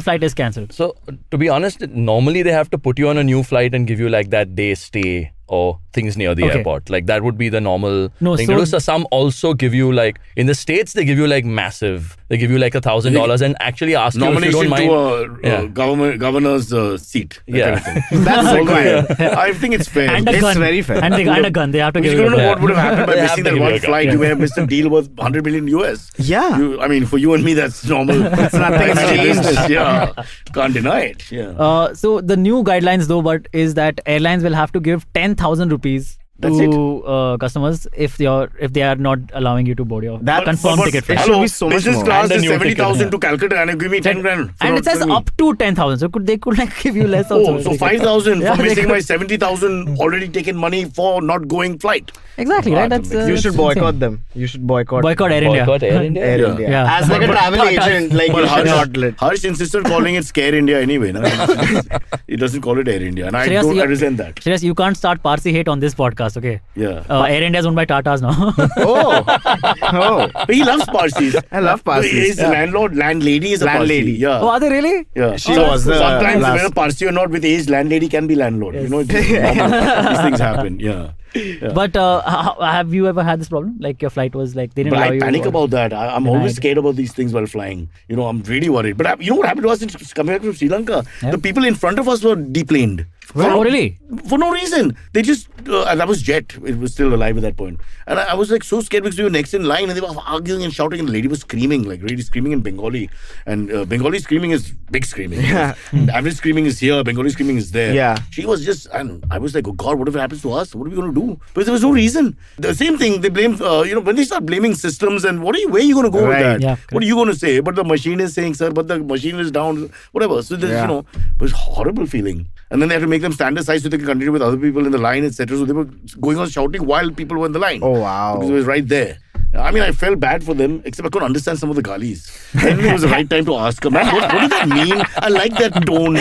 flight is cancelled? So to be honest, normally they have to put you on a new flight and give you like that day stay or things near the Okay. airport. Like that would be the normal No, thing so- to do. So some also give you like in the States they give you like massive. They give you like $1,000 and actually ask you if you Nomination don't mind. to a Yeah. governor's seat. that Yeah. kind of thing. That's Although, required. I think it's fair. And a It's gun. very fair. And a gun. They have to You give don't you know a what would have happened by They missing have to that give one you a gun. flight. Yeah. You may have missed a deal worth 100 million US. Yeah. I mean, for you and me, that's normal. It's nothing changed. Yeah. Can't deny it. Yeah. So the new guidelines though, but is that airlines will have to give 10,000 rupees That's to customers if they are not allowing you to board your That- confirmed but- ticket but- flight. should be so much business more. class And a is new ticket, 70,000 yeah. to Calcutta and give me 10 grand. for And not it says telling me. up to 10,000. So they could like give you less also. Oh, so 5,000 Yeah, for they missing could- my 70,000 already taken money for not going flight. Exactly, right? That's You that's should boycott insane. them. You should boycott. Boycott Air India. Boycott Air India. Air Yeah. India. Yeah. As like a travel agent, like But you should Harsh, not let. Harsh insisted calling it Scare India anyway. No? He doesn't call it Air India. And I Shreyas, don't you- I resent that. Shreyas, you can't start Parsi hate on this podcast, okay? Yeah. Air India is owned by Tatas now. Oh, But he loves Parsis. I love Parsis. His landlady is a Landlady. Parsi. Yeah. Oh, are they really? Yeah. She was the Sometimes last- whether Parsi or not, with age, landlady can be landlord. You know, it's just normal. These things happen. Yeah. But have you ever had this problem? Like your flight was like they didn't But allow I you. panic or- about that. I'm Denied. always scared about these things while flying. You know, I'm really worried. But you know what happened to us in coming back from Sri Lanka? Yeah. The people in front of us were deplaned. Oh, really? For no reason. They just, and that was Jet. It was still alive at that point. And I was like so scared because we were next in line and they were arguing and shouting and the lady was screaming, like really screaming in Bengali. And Bengali screaming is big screaming. Yeah. Average screaming is here, Bengali screaming is there. Yeah. She was just, and I was like, oh God, what if it happens to us? What are we going to do? Because there was no reason. The same thing, they blame, when they start blaming systems and where are you going to go Right. with that? Yeah, What are you going to say? But the machine is saying, sir, but the machine is down, whatever. So there's, Yeah. it was a horrible feeling. And then they had to make them stand aside so they can continue with other people in the line, etc. So they were going on shouting while people were in the line. Oh, wow. Because it was right there. I mean, I felt bad for them, except I couldn't understand some of the galis. I think it was the right time to ask her, man, what does that mean? I like that tone.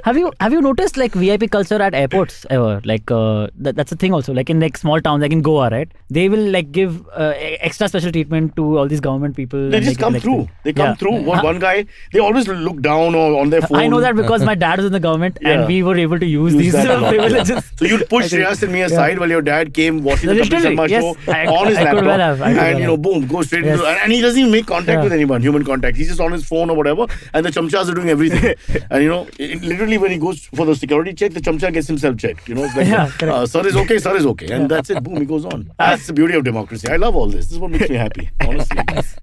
Have you noticed like VIP culture at airports ever? Like that's a thing also. Like in like small towns, like in Goa, right? They will like give extra special treatment to all these government people. They and, just like, come like, through. They come Yeah. through. One guy, they always look down or on their phone. I know that because my dad was in the government Yeah. and we were able to use Use these that a lot, yeah. privileges. So you'd push Shreyas and me aside while your dad came watching the Kapil Literally, Sharma yes. show I on his could laptop. well have. I and boom, go straight into, and he doesn't even make contact with anyone, human contact. He's just on his phone or whatever, and the chamchas are doing everything. And literally when he goes for the security check, the chamcha gets himself checked. It's like, sir is okay, and that's it. Boom, he goes on. That's the beauty of democracy. I love all this. This is what makes me happy, honestly.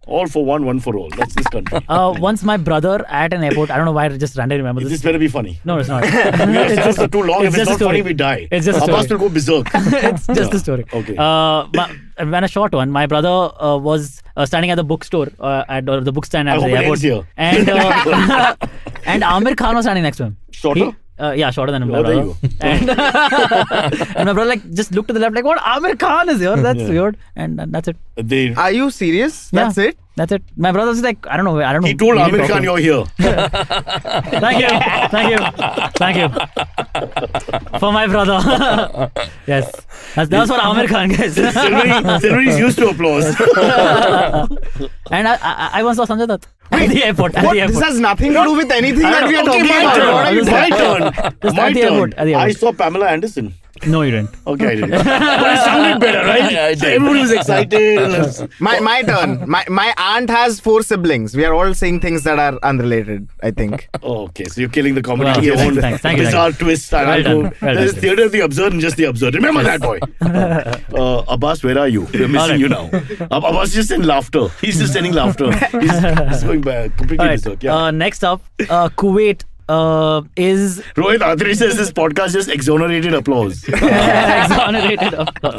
All for one for all. That's this country. Once my brother at an airport, I don't know why I just randomly remember this. This better be funny. No, it's not. We have said this for too long. If it's not funny, we die. It's just a Abbas story. will go berserk. It's just a story. Okay. When a short one, my brother was standing at the bookstore at the book stand at I the hope it airport, ends here. and and Amir Khan was standing next to him. Shorter? Yeah, shorter than my Oh, there brother. you And, and my brother just looked to the left like, what? Amir Khan is here? That's weird. And that's it. Are you serious? Yeah. That's it? That's it. My brother's like, I don't know. He told Amir Khan you're here. Thank you. For my brother. Yes. That was for Amir Khan, guys. Silverie is used to applause. And I once saw Sanjay Dutt at the airport. This has nothing to do with anything that we are talking about. My turn. At the airport. I saw Pamela Anderson. No, you didn't. Okay, I did. But it sounded better, right? Yeah, I did. Everybody was excited. My turn. My aunt has 4 siblings. We are all saying things that are unrelated, I think. Okay, so you're killing the comedy Well, of your own thank you. bizarre twist. Well done. There's theatre of the absurd and just the absurd. Remember that, boy. Abbas, where are you? We're missing you now. Abbas is just in laughter. He's just sending laughter. He's going back. Completely berserk. Yeah. Next up, Kuwait is Rohit Adri says this podcast just exonerated applause. exonerated, of course.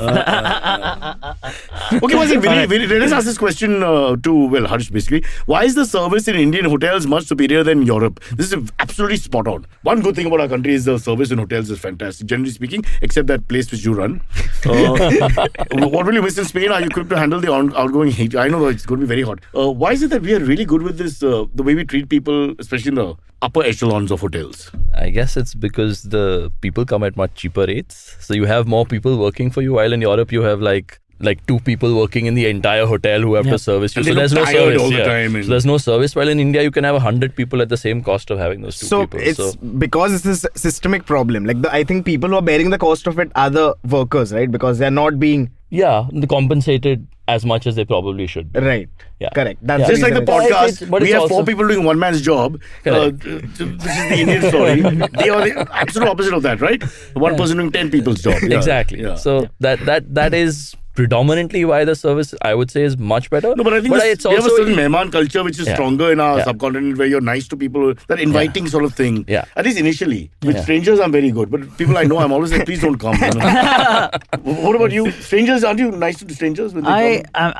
Okay, was it let us ask this question to Harsh basically. Why is the service in Indian hotels much superior than Europe? This is absolutely spot on. One good thing about our country is the service in hotels is fantastic, generally speaking, except that place which you run. What will you miss in Spain? Are you equipped to handle the outgoing heat? I know it's going to be very hot. Why is it that we are really good with this, the way we treat people, especially in the upper echelons of hotels? I guess it's because the people come at much cheaper rates. So you have more people working for you, while in Europe you have like 2 people working in the entire hotel who have to service you. And So they there's look no tired service. all the time and- So there's no service. While in India you can have 100 people at the same cost of having those 2 So people. it's because it's this systemic problem. Like I think people who are bearing the cost of it are the workers, right? Because they're not being compensated as much as they probably should be. right. Yeah. Correct. That's Just like the reason podcast, but we it's have 4 also- people doing one man's job. Correct. This is the Indian story. They are the absolute opposite of that, right? One person doing 10 people's job. Yeah. Exactly. Yeah. So that is predominantly why the service, I would say, is much better. No, but I think it's we have a also certain mehman culture which is stronger in our subcontinent, where you're nice to people, that inviting sort of thing. Yeah. At least initially. With strangers, I'm very good. But people I know, I'm always like, please don't come. What about you? Strangers, aren't you nice to strangers when they come?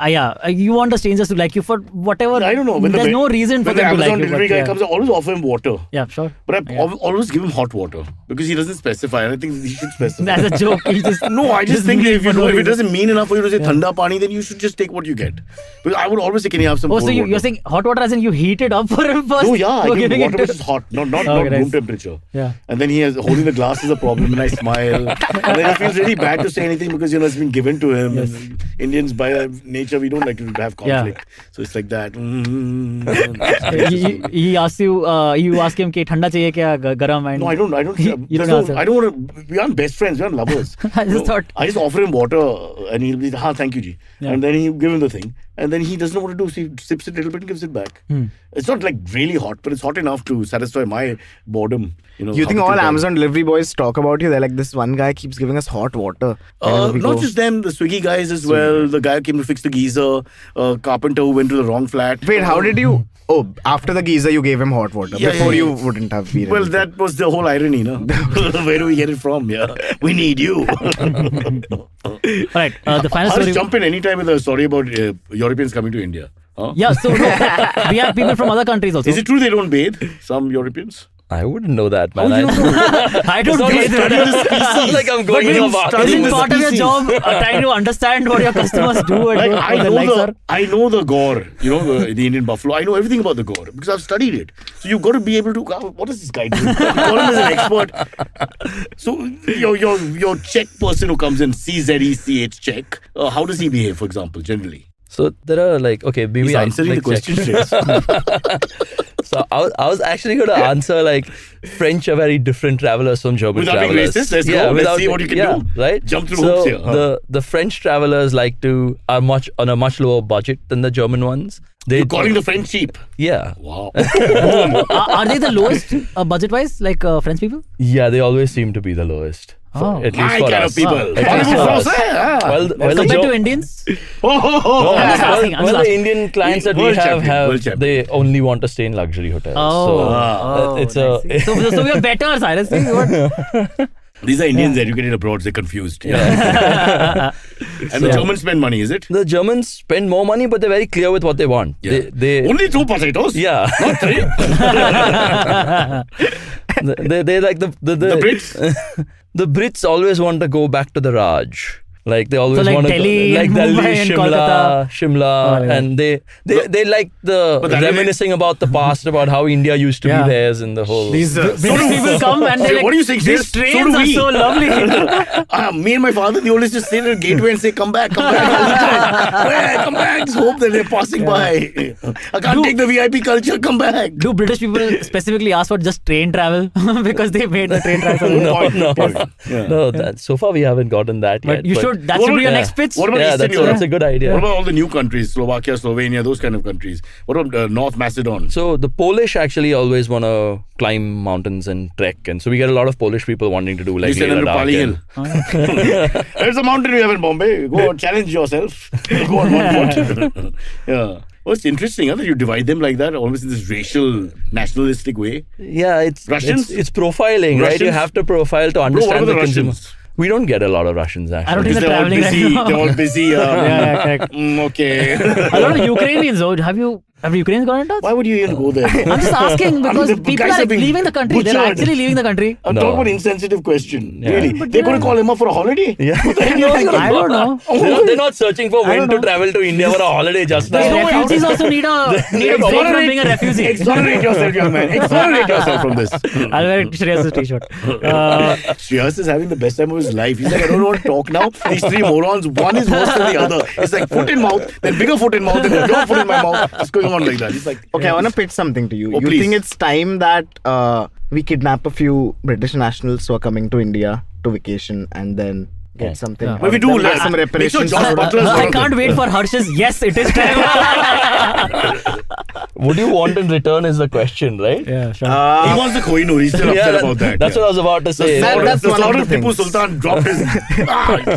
You want the strangers to like you for whatever. I don't know. There's no reason for when the them to like Amazon you. delivery but guy comes, I always offer him water. Yeah, sure. But I always give him hot water because he doesn't specify. And I think he should specify. That's a joke. He just No, I just think that if for no if it reason. doesn't mean enough for you to say thanda pani, then you should just take what you get. Because I would always say, can you have some Oh, cold so water? you're saying hot water as in you heat it up for him first? No, yeah, I You're give giving water it which to- is hot, not Okay, room nice. temperature. Yeah. And then he has holding the glass is a problem, and I smile. And then it feels really bad to say anything because it's been given to him. Yes. And Indians by nature, we don't like to have conflict. So it's like that. He asks you ask him कि ठंडा चाहिए क्या गरम and No, I don't. You don't answer. I don't want to. We aren't best friends. We aren't lovers. I just thought- I just offer him water, and he'll be, thank you, ji. Yeah. And then he give him the thing, and then he doesn't know what to do. So he sips it a little bit and gives it back. It's not like really hot, but it's hot enough to satisfy my boredom. You think all Amazon delivery boys talk about you? They're like, this one guy keeps giving us hot water. whenever we Not go. just them, the Swiggy guys as well. The guy who came to fix the geyser, carpenter who went to the wrong flat. Wait, how did you? Oh, after the geyser, you gave him hot water. Yeah, Before yeah, you yeah. wouldn't have been. Well, that was the whole irony, no? Where do we get it from? Yeah, we need you. Alright, the final I'll story. jump in anytime with a story about Europeans coming to India. Huh? Yeah, so no, we have people from other countries also. Is it true they don't bathe? Some Europeans? I wouldn't know that, man. I don't It's believe not that. like I'm going But in a when market. studying Isn't this part of your species. job trying to understand what your customers do and Like what their likes are? I know the gore, the Indian buffalo. I know everything about the gore because I've studied it. So you've got to be able to. What is this guy doing? You call him as an expert. So your Czech person who comes in, CZECH Czech, how does he behave, for example, generally? So there are maybe He's answering the question straight. So I was actually going to answer like French are very different travelers from German Without being travelers. racist, let's go. Let's see what you can do. Right? Jump through so hoops here. the French travelers are much on a much lower budget than the German ones. You're calling the French cheap. Yeah. Wow. Are they the lowest budget-wise, like French people? Yeah, they always seem to be the lowest. Oh. At least My for kind us. of people. At least Hollywood for us. Français, ah. Well, Compared to Indians? Oh, I'm just asking, I'm just the asking. Indian clients that we World have, champion, world champion. they only want to stay in luxury hotels. Oh, so it's nice. So we are better, Cyrus. See, what? These are Indians educated abroad. They're confused. And the Germans spend money, is it? the Germans spend more money, but they're very clear with what they want. Yeah. They Only 2 potatoes. yeah. Not 3. they like the Brits? The Brits always want to go back to the Raj. Like they always like want to Delhi go, like and Delhi, Mumbai and Shimla, Oh, yeah. and they like the But that reminiscing about the past, about how India used to Yeah. be theirs and the whole. These British people come and they're like, What are you saying? these So do trains are we. so lovely. Me and my father, they always just sit at the gateway and say, come back all the time. Yeah, come back. Just hope that they're passing by. I can't take the VIP culture. Come back. Do British people specifically ask for just train travel because they made the train travel? No, so far we haven't gotten that yet. But you should. That What should be your about- next pitch. What about Yeah, Eastern that's Europe? a good idea. What about all the new countries? Slovakia, Slovenia, those kind of countries. What about North Macedon? So the Polish actually always want to climb mountains and trek, and so we get a lot of Polish people wanting to do like You send them to Leh Pali Hill. Ladakh. There's a mountain we have in Bombay. Go and challenge yourself. Go on one foot. Yeah. Well, it's interesting that you divide them like that, almost in this racial, nationalistic way. Yeah, Russians? it's profiling, right? You Russians? have to profile to Bro, what understand about the the consumer. Russians? We don't get a lot of Russians actually. I don't think Because they're they're all traveling busy. right now. They're all busy. Yeah, correct. Okay. A lot of Ukrainians, though. Have Ukrainians got in touch? Why would you even go there? I'm just asking because the people guys are are being leaving the country. They're butchered. actually leaving the country. I'm No. talking about insensitive question. Yeah. Really? But They're going yeah. to call him up for a holiday? Yeah. What the hell are you thinking? I don't know. They're not searching for when don't to know. travel to India for a holiday just The now. refugees also need a break from being a refugee. Exonerate yourself, young man. Exonerate yourself from this. I'll wear Shreyas' t-shirt. Shreyas is having the best time of his life. He's like, I don't want to talk now. These 3 morons, one is worse than the other. It's like foot in mouth, then bigger foot in mouth, then bigger foot in my mouth. It's going on like that. It's like, Okay, I want to pitch something to you. Oh, You please. think it's time that we kidnap a few British nationals who are coming to India to vacation and then get something? Yeah. out But we of do them, like- get some make sure reparations. John out of Butler is that? one I of can't them. wait for Harsh's. Yes, it is time. Would you want in return is the question, right? Yeah, sure. he wants the Kohinoor. He's still upset about that. That's what I was about to say. That's the one of slaughter the of Tipu things. Sultan dropped his.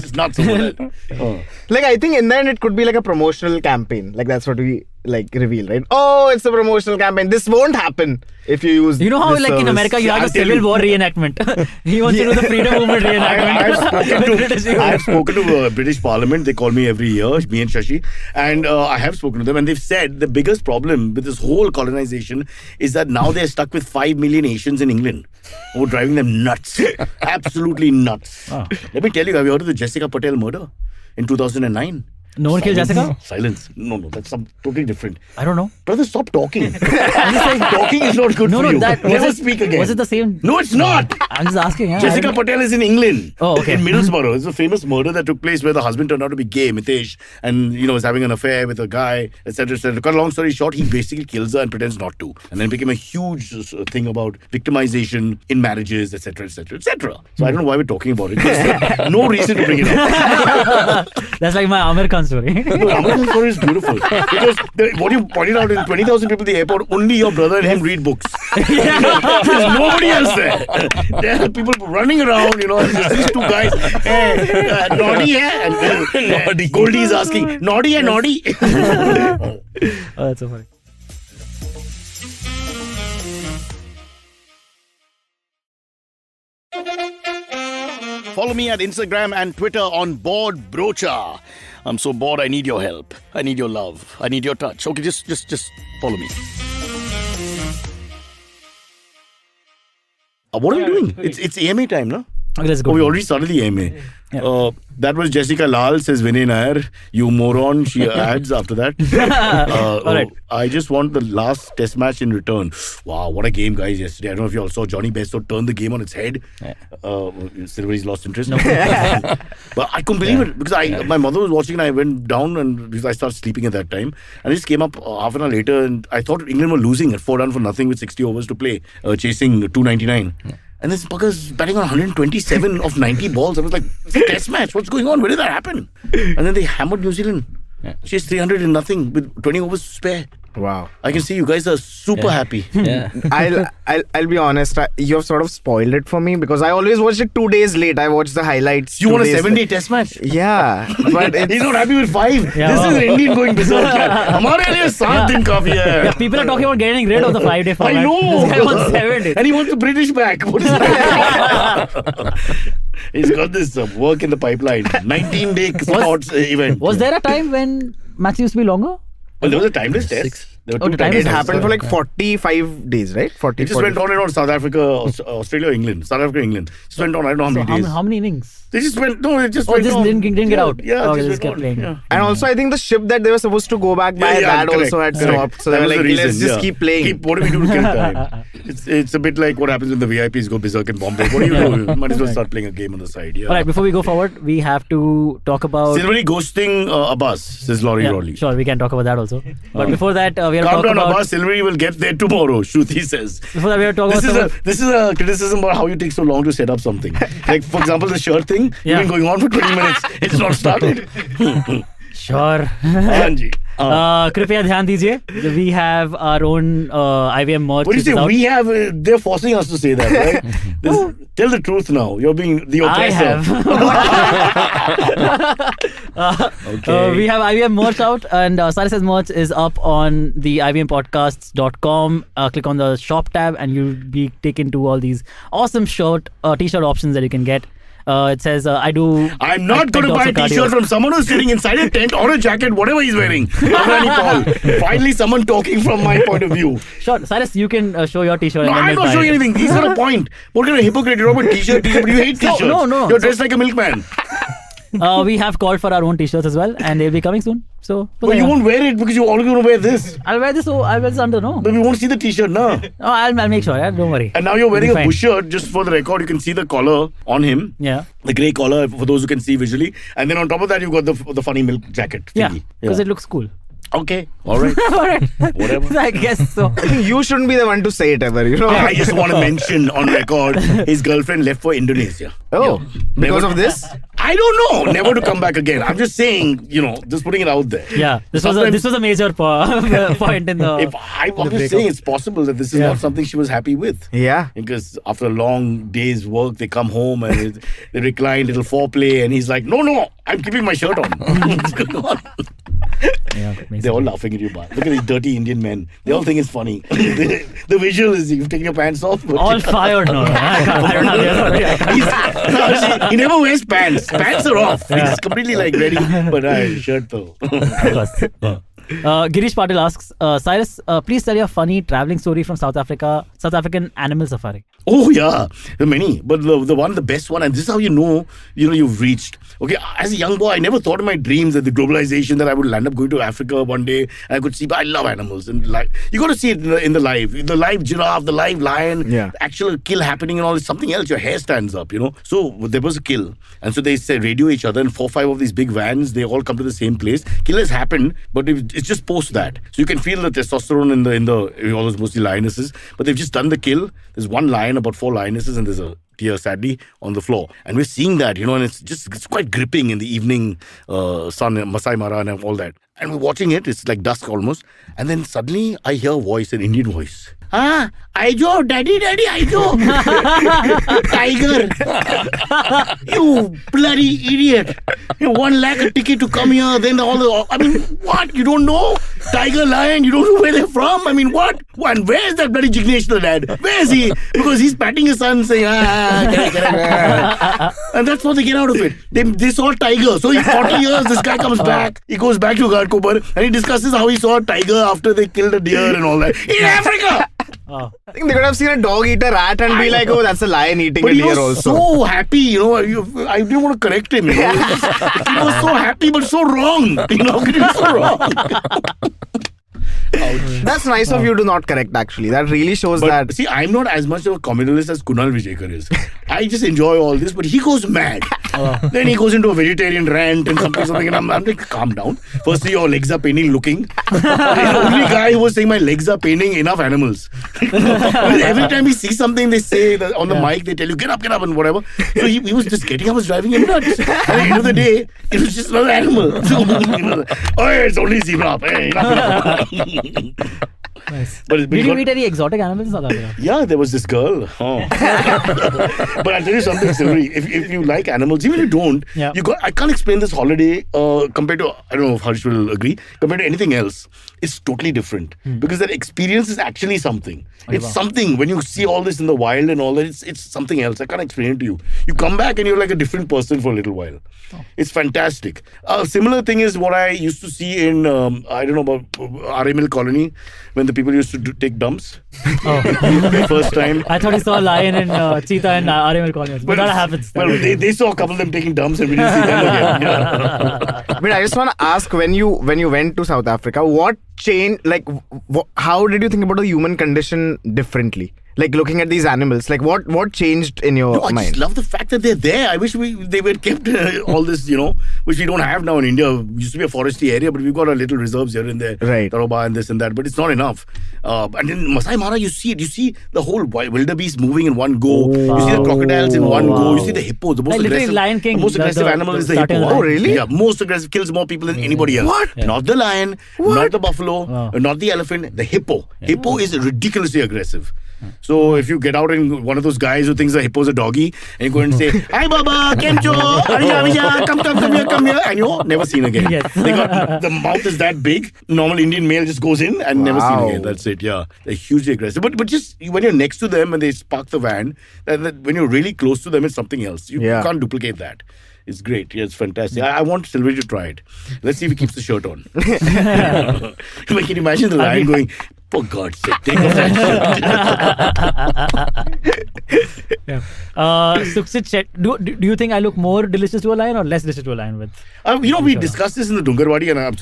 It's nuts over that. Like, I think in the end it could be like a promotional campaign. Like, that's what we like reveal, right? Oh, it's a promotional campaign. This won't happen if you use. You know how, this like in service. America, you have I'll the tell Civil you. War reenactment. He wants to do the Freedom Movement reenactment. I've spoken to British Parliament. They call me every year, me and Shashi, and I have spoken to them, and they've said the biggest problem with this whole colonization is that now they're stuck with 5 million Asians in England who are driving them nuts, absolutely nuts. Let me tell you, have you heard of the Jessica Patel murder in 2009? No one killed Jessica? Silence. No, that's something totally different. I don't know. Brother, stop talking. Talking is not good No, for no, you. that Never was it, speak again. Was it the same? No, it's not. I'm just asking. Yeah, Jessica Patel is in England. Oh, okay. In Middlesbrough. It's a famous murder that took place where the husband turned out to be gay, Mitesh, and was having an affair with a guy, etc. etc. To cut a long story short, he basically kills her and pretends not to. And then it became a huge thing about victimization in marriages, etc. etc. etc. So I don't know why we're talking about it. There's no reason to bring it up. That's like my Amir Khan story. No, American story is beautiful. Because what you pointed out is 20,000 people at the airport, only your brother and him read books. There's nobody else there. There are people running around, and there's these 2 guys. Hey, Noddy, and Goldie is asking, Noddy, Noddy. Oh, that's so funny. Follow me at Instagram and Twitter on Bored Brocha. I'm so bored, I need your help. I need your love. I need your touch. Okay, just follow me. What are we doing? It's AMA time, no? Okay, let's go. Oh, we already started the AMA. That was Jessica Lal, says Vinay Nair. You moron, she adds after that. All right. I just want the last test match in return. Wow, what a game, guys, yesterday. I don't know if you all saw Johnny Bairstow turn the game on its head. Silverie's lost interest. But I couldn't believe it because my mother was watching and I went down and because I started sleeping at that time. And I just came up half an hour later and I thought England were losing at 4 for nothing with 60 overs to play, chasing 299. And this bugger's batting on 127 of 90 balls. I was like, it's a test match. What's going on? Where did that happen? And then they hammered New Zealand. She has 300 in nothing with 20 overs to spare. Wow. I can see you guys are super happy. Yeah. I'll be honest. You have sort of spoiled it for me because I always watched it 2 days late. I watched the highlights. You want a 7-day late. test match? Yeah, but it's, He's not happy with 5. Yeah, This wow. is an Indian going berserk. हमारे लिए 7 दिन काफी है. Yeah, people are talking about getting rid of the 5-day format. I know. This guy wants 7 days. And he wants the British back. What is that? He's got this work in the pipeline. 19-day sports event. Was there a time when matches used to be longer? Well, there was a timeless test. There were Oh, two the timeless it timeless happened tests. for like 45 days, right? 40. It just went on and on. South Africa, Australia, England. South Africa, England. Just went on. I don't know how many days. How many innings? They just went. No, it just Oh, went just on. didn't get out. Yeah, Oh, just they went just kept on. playing. Yeah. And also, I think the ship that they were supposed to go back by, that correct, also had correct. stopped. So they That were was like, the let's reason, just keep playing. What do we do to kill time? It's a bit like what happens when the VIPs go berserk in Bombay. What do you do? Might as well start playing a game on the side. Yeah. All right, before we go forward, we have to talk about... Silverie ghosting Abbas, says Laurie Rawley. Sure, we can talk about that also. But before that, we have to Calm talk down, about... Abbas. Silverie will get there tomorrow, Shruti says. Before that, we have to talk about... This is a criticism about how you take so long to set up something. Like, for example, the shirt thing. Yeah. You've been going on for 20 minutes. It's not started. Sure. Anji. कृपया ध्यान दीजिए. We have our own IVM merch. What do you which is say? out. We have. They're forcing us to say that, right? Tell the truth now. You're being the oppressor. I have. We have IVM merch out, and Cyrus's merch is up on the IVMpodcasts.com. Click on the shop tab, and you'll be taken to all these awesome t-shirt options that you can get. It says, I'm not going to buy a t-shirt from someone who's sitting inside a tent or a jacket, whatever he's wearing. Avrani Paul. Finally, someone talking from my point of view. Sure, Cyrus, you can show your t-shirt. No, and then I'm we'll not buy showing it. anything. He's got a point. What kind of hypocrite? You're about t-shirt, but you hate t-shirts. No. You're dressed like a milkman. We have called for our own t-shirts as well, and they'll be coming soon. So, But you won't wear it because you're only going to wear this. I'll wear this. I'll wear this under. No, But we won't see the t-shirt now. I'll make sure. Yeah, don't worry. And now you're wearing It'll a be bush shirt. Just for the record, you can see the collar on him. Yeah. The grey collar for those who can see visually. And then on top of that, you've got the funny milk jacket. Yeah, thingy. because it looks cool. Okay. All right. All right. Whatever. I guess so. You shouldn't be the one to say it ever, you know. I just want to mention on record his girlfriend left for Indonesia. Oh, because Never- of this? I don't know. Never to come back again. I'm just saying, just putting it out there. Yeah, this Sometimes- was a major point in the. If I'm just saying it's possible that this is not something she was happy with. Yeah. Because after a long day's work, they come home and they recline, little foreplay, and he's like, no, I'm keeping my shirt on. What's going on? Yeah, They're all laughing at you, man. Look at these dirty Indian men. They all think it's funny. The visual is you've taken your pants off. But all fired. No, I can't. he never wears pants. Pants are off. He's completely like ready. But shirt though. Girish Patil asks, Cyrus, please tell your funny traveling story from South African animal safari. Oh yeah, there are many, but the best one, and this is how you know you've reached. Okay, as a young boy, I never thought in my dreams that the globalization that I would land up going to Africa one day and I could see. But I love animals, and you got to see it in the live giraffe, the live lion, the actual kill happening, and all. It's something else. Your hair stands up, So there was a kill, and so they said radio each other, and 4 or 5 of these big vans, they all come to the same place. Kill has happened, but it's just post that, so you can feel the testosterone in all those mostly lionesses. But they've just done the kill. There's one lion, about 4 lionesses, and there's a deer, sadly, on the floor. And we're seeing that, and it's quite gripping in the evening sun, Masai Mara and all that. And we're watching it, it's like dusk almost. And then suddenly I hear a voice, an Indian voice. Aijo, daddy, Aijo. Tiger. You bloody idiot. 1 lakh a ticket to come here, then what? You don't know? Tiger, lion, you don't know where they're from? What? And where's that bloody Jignesh, the dad? Where is he? Because he's patting his son saying, and that's how they get out of it. They saw tiger. So in 40 years, this guy comes back. He goes back to Gharkobar and he discusses how he saw a tiger after they killed a deer and all that. In Africa! Oh. I think they could have seen a dog eat a rat and be like, oh, that's a lion eating But a he deer was also. so happy, I didn't want to correct him. He was so happy, but so wrong. He was so wrong. That's nice of you to not correct, actually. That really shows But that. see, I'm not as much of a communalist as Kunal Vijayakar is. I just enjoy all this, but he goes mad. Then he goes into a vegetarian rant and something, and I'm like, calm down. Firstly, your legs are paining looking. The only guy who was saying my legs are paining enough animals. Every time he sees something, they say that on the mic, they tell you, get up, and whatever. So he was just getting up, was driving him nuts. At the end of the day, it was just another animal. So, oh, it's only zebra. Hey, enough. Nice. But Did you meet any exotic animals in South Africa? Yeah, there was this girl. Oh. But I'll tell you something, Silverie. If you like animals, even if you don't, Yeah. I can't explain this holiday compared to, I don't know if Harsh will agree, compared to anything else. It's totally different because that experience is actually something. It's something when you see all this in the wild and all that. It's something else. I can't explain it to you. You come back and you're like a different person for a little while. It's fantastic. A similar thing is what I used to see in I don't know about RML colony when the people used to take dumps. First time. I thought you saw a lion and cheetah and RML colony. But that happens. Well, they saw a couple of them taking dumps and we didn't see them again. Yeah. But I just want to ask, when you went to South Africa, what changed? Like, how did you think about the human condition differently? Like looking at these animals, like what changed in your No, I mind? just love the fact that they're there. I wish they were kept all this, which we don't have now in India. It used to be a foresty area, but we've got our little reserves here and there. Right. Taroba and this and that, but it's not enough. And in Masai Mara, you see it. You see the whole wildebeest moving in one go. You see the crocodiles in one go. You see the hippo, the most Like literally aggressive. Lion King, the most aggressive animal is the starting hippo. lion. Oh, really? Yeah, most aggressive, kills more people than anybody else. What? Yeah. Not the lion, not the buffalo, Wow. not the elephant, the hippo. Hippo is ridiculously aggressive. So if you get out and one of those guys who thinks the hippo's a doggy and you go and say, "Hi Baba, Kemcho, Arija, come here," and you're never seen again. Yes. The mouth is that big. Normal Indian male just goes in and never seen again. That's it. Yeah, they're hugely aggressive. But just when you're next to them and they park the van, when you're really close to them, it's something else. You can't duplicate that. It's great. Yeah, it's fantastic. I want Silverie to try it. Let's see if he keeps the shirt on. Can you imagine the lion going, "For God's sake, take off that shirt." Yeah. Sukshit Shet, do you think I look more delicious to a lion or less delicious to a lion with? We discussed this in the Dungarwadi, and I'm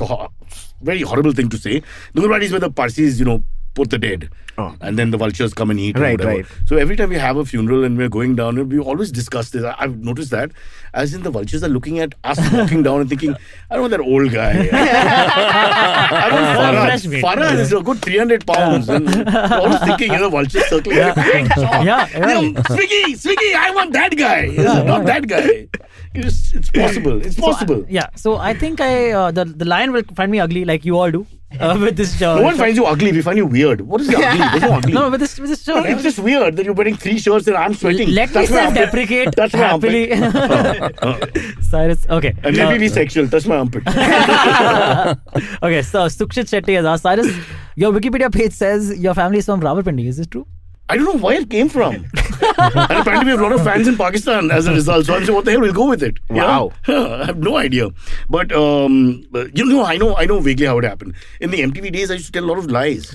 very horrible thing to say. Dungarwadi is where the Parsis, put the dead. Oh. And then the vultures come and eat. Right, or whatever. right. So every time we have a funeral and we're going down, we always discuss this. I've noticed that. As in the vultures are looking at us walking down and thinking, I don't want that old guy. I Fresh want meat. Farah is a good 300 pounds. And we're always thinking, vultures circling. Yeah, right. Swiggy, I want that guy. Not that guy. It's possible. It's possible. So I think the lion will find me ugly like you all do with this shirt. No one finds you ugly. We find you weird. What is the ugly? There's no ugly. No, with this shirt. It's just weird that you're wearing 3 shirts and I'm sweating. Let me Touch my armpit. self-deprecate Touch my happily. Cyrus, okay. And let me be sexual. Touch my armpit. Okay, so Sukshit Shetty has asked, Cyrus, your Wikipedia page says your family is from Rawalpindi. Is this true? I don't know where it came from. And apparently we have a lot of fans in Pakistan as a result. So I'm saying, what the hell, we'll go with it. Wow. I have no idea. But, I know vaguely how it happened. In the MTV days, I used to tell a lot of lies.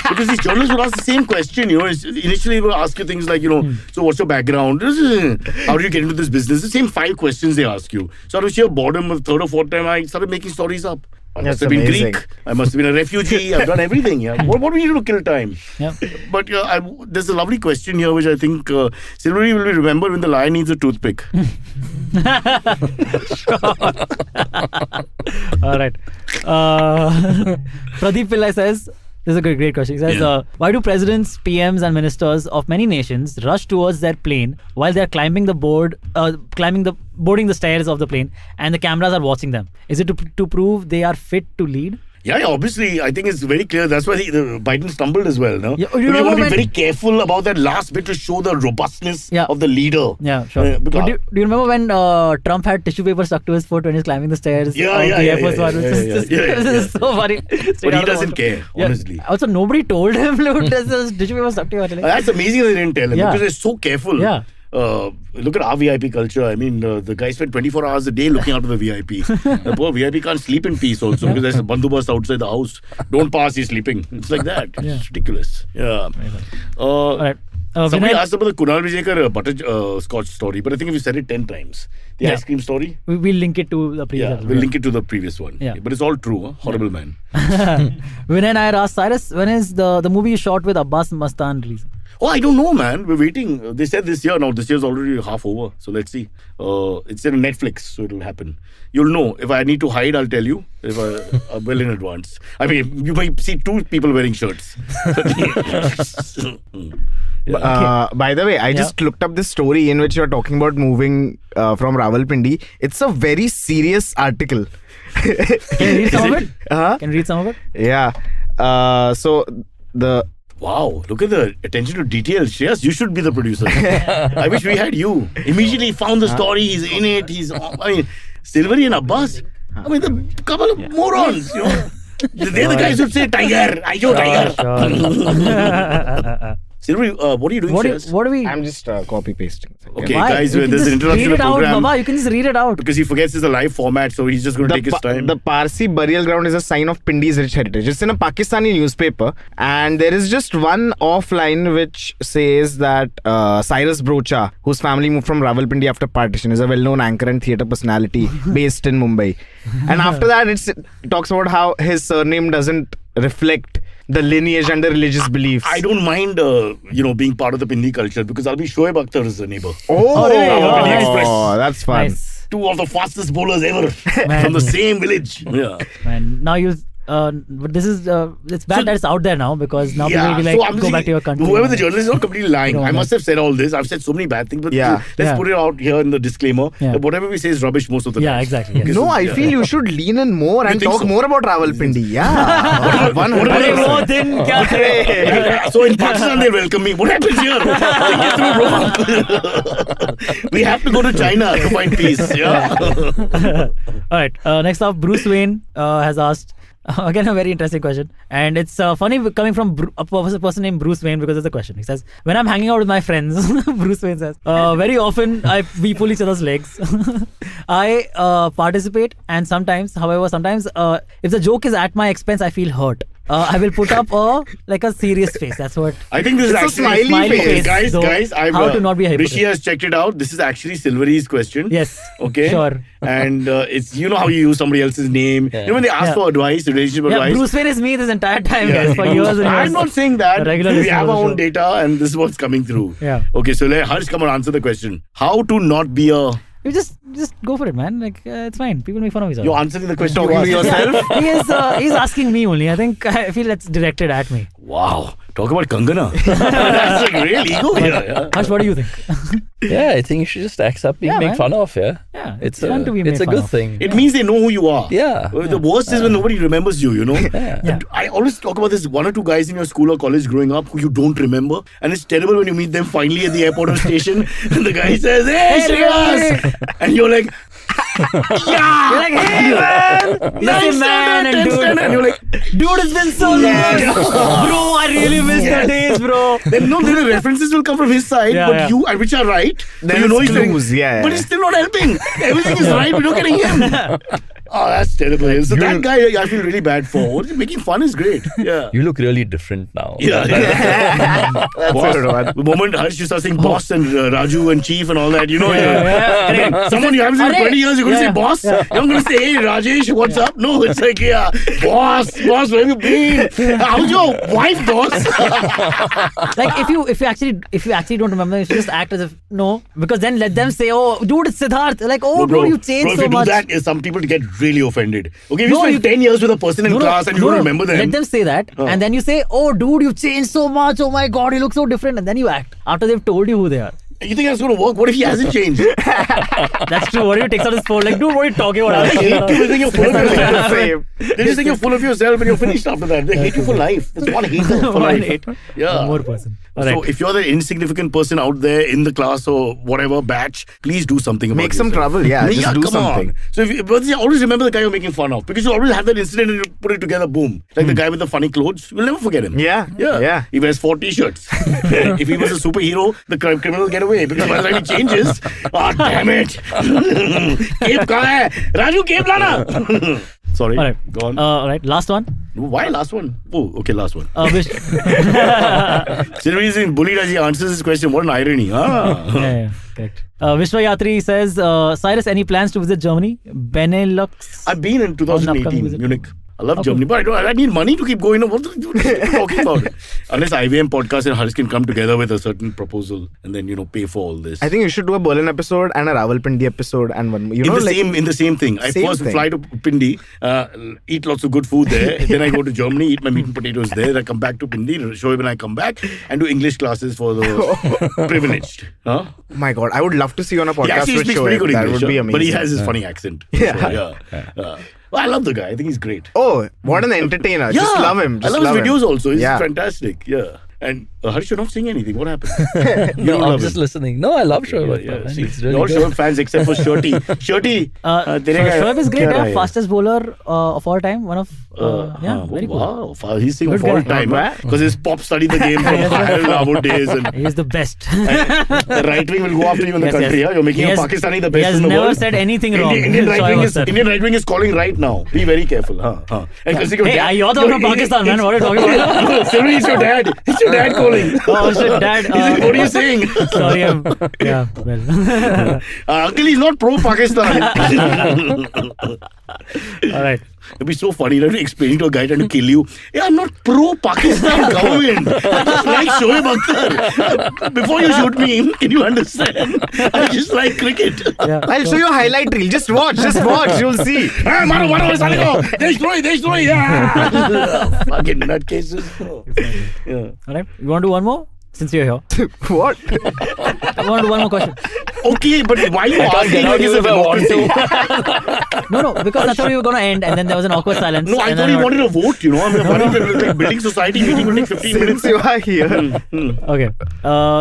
Because these journalists would ask the same question, Initially, they would ask you things like, so what's your background? How did you get into this business? The same 5 questions they ask you. So out of sheer boredom, the 3rd or 4th time, I started making stories up. I must have been amazing. Greek. I must have been a refugee. I've done everything. Yeah. What do we do to kill time? Yeah. But there's a lovely question here, which I think Silverie will remember when the lion needs a toothpick. All right. Pradeep Pillai says, this is a great question. He says, why do presidents, PMs and ministers of many nations rush towards their plane while they're boarding the stairs of the plane and the cameras are watching them? Is it to prove they are fit to lead? Yeah, obviously, I think it's very clear. That's why Biden stumbled as well, no? Yeah, You want to be very careful about that last bit to show the robustness of the leader. Yeah, sure. Because, do you remember when Trump had tissue paper stuck to his foot when he's climbing the stairs of the Air Force One? This is so funny. But he doesn't care, honestly. Also, nobody told him, look, there's tissue paper stuck to your leg. That's amazing that they didn't tell him because they're so careful. Yeah. Look at our VIP culture. I mean, the guys spend 24 hours a day looking after the VIP. The poor VIP can't sleep in peace also because there's a bandobast outside the house. Don't pass, he's sleeping. It's like that. It's ridiculous. Yeah. All right. Somebody Vinay, asked about the Kunal Vijayakar butterscotch story, but I think if you said it 10 times, the ice cream story. we'll link it to the previous Yeah, episode. we'll link it to the previous one. Yeah. But it's all true. Huh? Horrible man. Vinay and I had asked Cyrus, when is the movie you shot with Abbas Mastan releasing? Oh, I don't know, man. We're waiting. They said this year. Now, this year's already half over. So let's see. It's in Netflix, so it'll happen. You'll know. If I need to hide, I'll tell you. If well in advance. I mean, you might see 2 people wearing shirts. By the way, I just looked up this story in which you're talking about moving from Rawalpindi. It's a very serious article. Can you read some of it? Uh-huh. Can you read some of it? Yeah. So the Wow, look at the attention to detail. Shreyas, you should be the producer. I wish we had you. Immediately found the story. He's in it. Silverie and Abbas. I mean, the couple of morons. You know? They're the guys who say tiger. I know tiger. Silverie, what are you doing, Shreyas? What do we... I'm just copy pasting. Okay, Why? guys, You can there's an just introduction read to the it out, program. Baba. You can just read it out. Because he forgets it's a live format, so he's just going to take his time. The Parsi burial ground is a sign of Pindi's rich heritage. It's in a Pakistani newspaper, and there is just one offline which says that Cyrus Brocha, whose family moved from Rawalpindi after partition, is a well-known anchor and theatre personality based in Mumbai. And after that, it talks about how his surname doesn't reflect the lineage and the religious beliefs. I don't mind, being part of the Pindi culture because I'll be Shoaib Akhtar's neighbor. Oh, really? Oh, Pindi nice. Express. That's fun. Nice. 2 of the fastest bowlers ever Man. from the same village. Yeah. Man, now you... but this is... it's bad that it's out there now because now people will be like, so I'm go back thinking, to your country. Whoever the journalist is not completely lying. No, I no. must have said all this. I've said so many bad things, but Yeah. let's put it out here in the disclaimer. Yeah. That whatever we say is rubbish most of the time. Yeah, exactly. Yes. No, I feel you should lean in more and think talk so? more about Rawalpindi. Yeah. What अरे about वो दिन क्या थे? So in Pakistan they welcome me. What happens here? We have to go to China to find peace. Yeah. All right. Next up, Bruce Wayne has asked again a very interesting question, and it's funny coming from a person named Bruce Wayne because of the question. He says, "When I'm hanging out with my friends," Bruce Wayne says, "very often we pull each other's legs. I participate, and sometimes, if the joke is at my expense, I feel hurt. I will put up a serious face. That's what." I think this is It's a actually smiley face. Guys, I've how to not be hypocrite. Rishi has checked it out. This is actually Silverie's question. Yes. Okay. Sure. And it's how you use somebody else's name. Yeah. You know when they ask Yeah. for advice, relationship Yeah, advice. Bruce Wayne is me this entire time, Yeah. guys, for years and years. I'm not saying that. A regular We listener have of the our own show. data, and this is what's coming through. Yeah. Okay, so let Harsh come and answer the question. How to not be a... You just go for it, man. Like it's fine. People make fun of each other. You're answering the question. Talking you to asked. yourself. He's asking me only. I feel that's directed at me. Wow. Talk about Kangana. That's like real ego here. Yeah. Harsh, what do you think? Yeah, I think you should just accept being Yeah, made man. fun of. Yeah, Yeah, it's fun to be made it's a fun good of. thing. It means they know who you are. Yeah. The worst is when nobody remembers you, Yeah. Yeah. I always talk about this 1 or 2 guys in your school or college growing up who you don't remember. And it's terrible when you meet them finally at the airport or station and the guy says, "Hey, Shreyas!" And you're like, "Yeah!" You're like, hey man, Ninth man, standard, and 10th standard. And you're like, dude, it's been so long, bro. I really miss the days, bro. then no, the references will come from his side, Yeah, but yeah. you, which are right. Then So you know it's he's doing- clues, yeah. But he's still not helping. Everything is right, but you're getting him. Oh, that's terrible. So that guy, I feel really bad for. Making fun is great. Yeah. You look really different now. Yeah. Boss. The moment Harsh you start saying boss and Raju and chief and all that, someone you haven't seen in 20 years, you're going to say boss. You're not going to say, "Hey Rajesh, what's up?" No, it's like, yeah, boss, where have you been? How's your wife, boss? Like if you actually don't remember, you should just act as if no, because then let them say, "Oh, dude, it's Siddharth." Like, "Oh, bro, you changed if so you much." do that, some people get really offended. Okay, if you No, spend you- 10 years with a person in class and you don't remember them. Let them say that, and then you say, "Oh, dude, you've changed so much. Oh my God, you look so different," and then you act after they've told you who they are. You think that's going to work? What if he hasn't changed? That's true. What if he takes out his phone? Like, dude, what are you talking about? I hate people think you're full of yourself. Same. They just think you're full of yourself and you're finished after that. They hate you for life. That's one hater for One life. hate. Yeah. One more person. All So right. if you're the insignificant person out there in the class or whatever batch, please do something about Make some yourself. trouble, yeah. Just do come something. On. So but you always remember the guy you're making fun of because you always have that incident and you put it together, boom. Like the guy with the funny clothes, you'll never forget him. Yeah. Yeah. Yeah. He wears 4 t-shirts. If he was a superhero, the criminal will get away away because by the time he changes, damn it. Cape kahan hai? Raju, cape lana. Sorry. All right. Go on. All right. Last one. Why last one? Oh, okay, last one. Silverie is bullied as he answers this question. What an irony. Yeah, correct. Vishwa Yatri says, Cyrus, any plans to visit Germany? Benelux? I've been in On upcoming 2018, visit. Munich. I love Germany, but I need money to keep going. What are you talking about? Unless IVM podcast and Harsh can come together with a certain proposal and then, pay for all this. I think you should do a Berlin episode and a Rawalpindi episode and one. in the same thing. I Same first thing. fly to Pindi, eat lots of good food there. Then I go to Germany, eat my meat and potatoes there. Then I come back to Pindi, show it when I come back, and do English classes for the privileged. Huh? My God, I would love to see you on a He podcast actually with speaks Shoaib. pretty good That English. would be amazing. But he has his funny accent. Yeah. Well, I love the guy. I think he's great. Oh, what an entertainer. Just love him. Just I love his videos also. He's Yeah. fantastic. Yeah. And Harsh, you're not saying anything. What happened? You No, don't I'm love just him. listening. No, I love Shoaib. Yeah, Man. see, He's really all good. Shoaib fans except for Shirty. Shirty. Shoaib is great. क्या Yeah, रहा है? fastest bowler of all time. One of very good. Wow, he's saying of Good all guy. time Not bad. because his pop studied the game from Lavo days, and He is the best. the right wing will go after you in the Yes, country. yes. Huh? You're making He a has- Pakistani the he best has in the never world. said anything wrong. Indian Shoaib right wing Akhtar. Indian right wing is calling right now. Be very careful. And considering your Hey, dad- you're the one from Pakistan, man. What are you talking about? No, Silverie, it's your dad. It's your dad calling. Oh, shit, Dad. He's like, what are you saying? Sorry, yeah, well. Uncle, he's not pro-Pakistan. All right. It'd be so funny, like, explaining to a guy trying to kill you. Yeah, I'm not pro-Pakistan government. I just like Shoaib Akhtar. Before you shoot me, can you understand? I just like cricket. Yeah. I'll show you a highlight reel. Just watch. You'll see. Ah, maro, sale ko. Destroy. Yeah. Fucking nutcases. Yeah. All right. You want to do one more? Since you're here. What? I want to do one more question. Okay, but why are you can't asking get like out it's a if I want democracy? No, because I thought we were going to end and then there was an awkward silence. No, I and thought then you wanted a vote, I'm worried that like, building society meeting will take 15 minutes. Since you are here. Okay.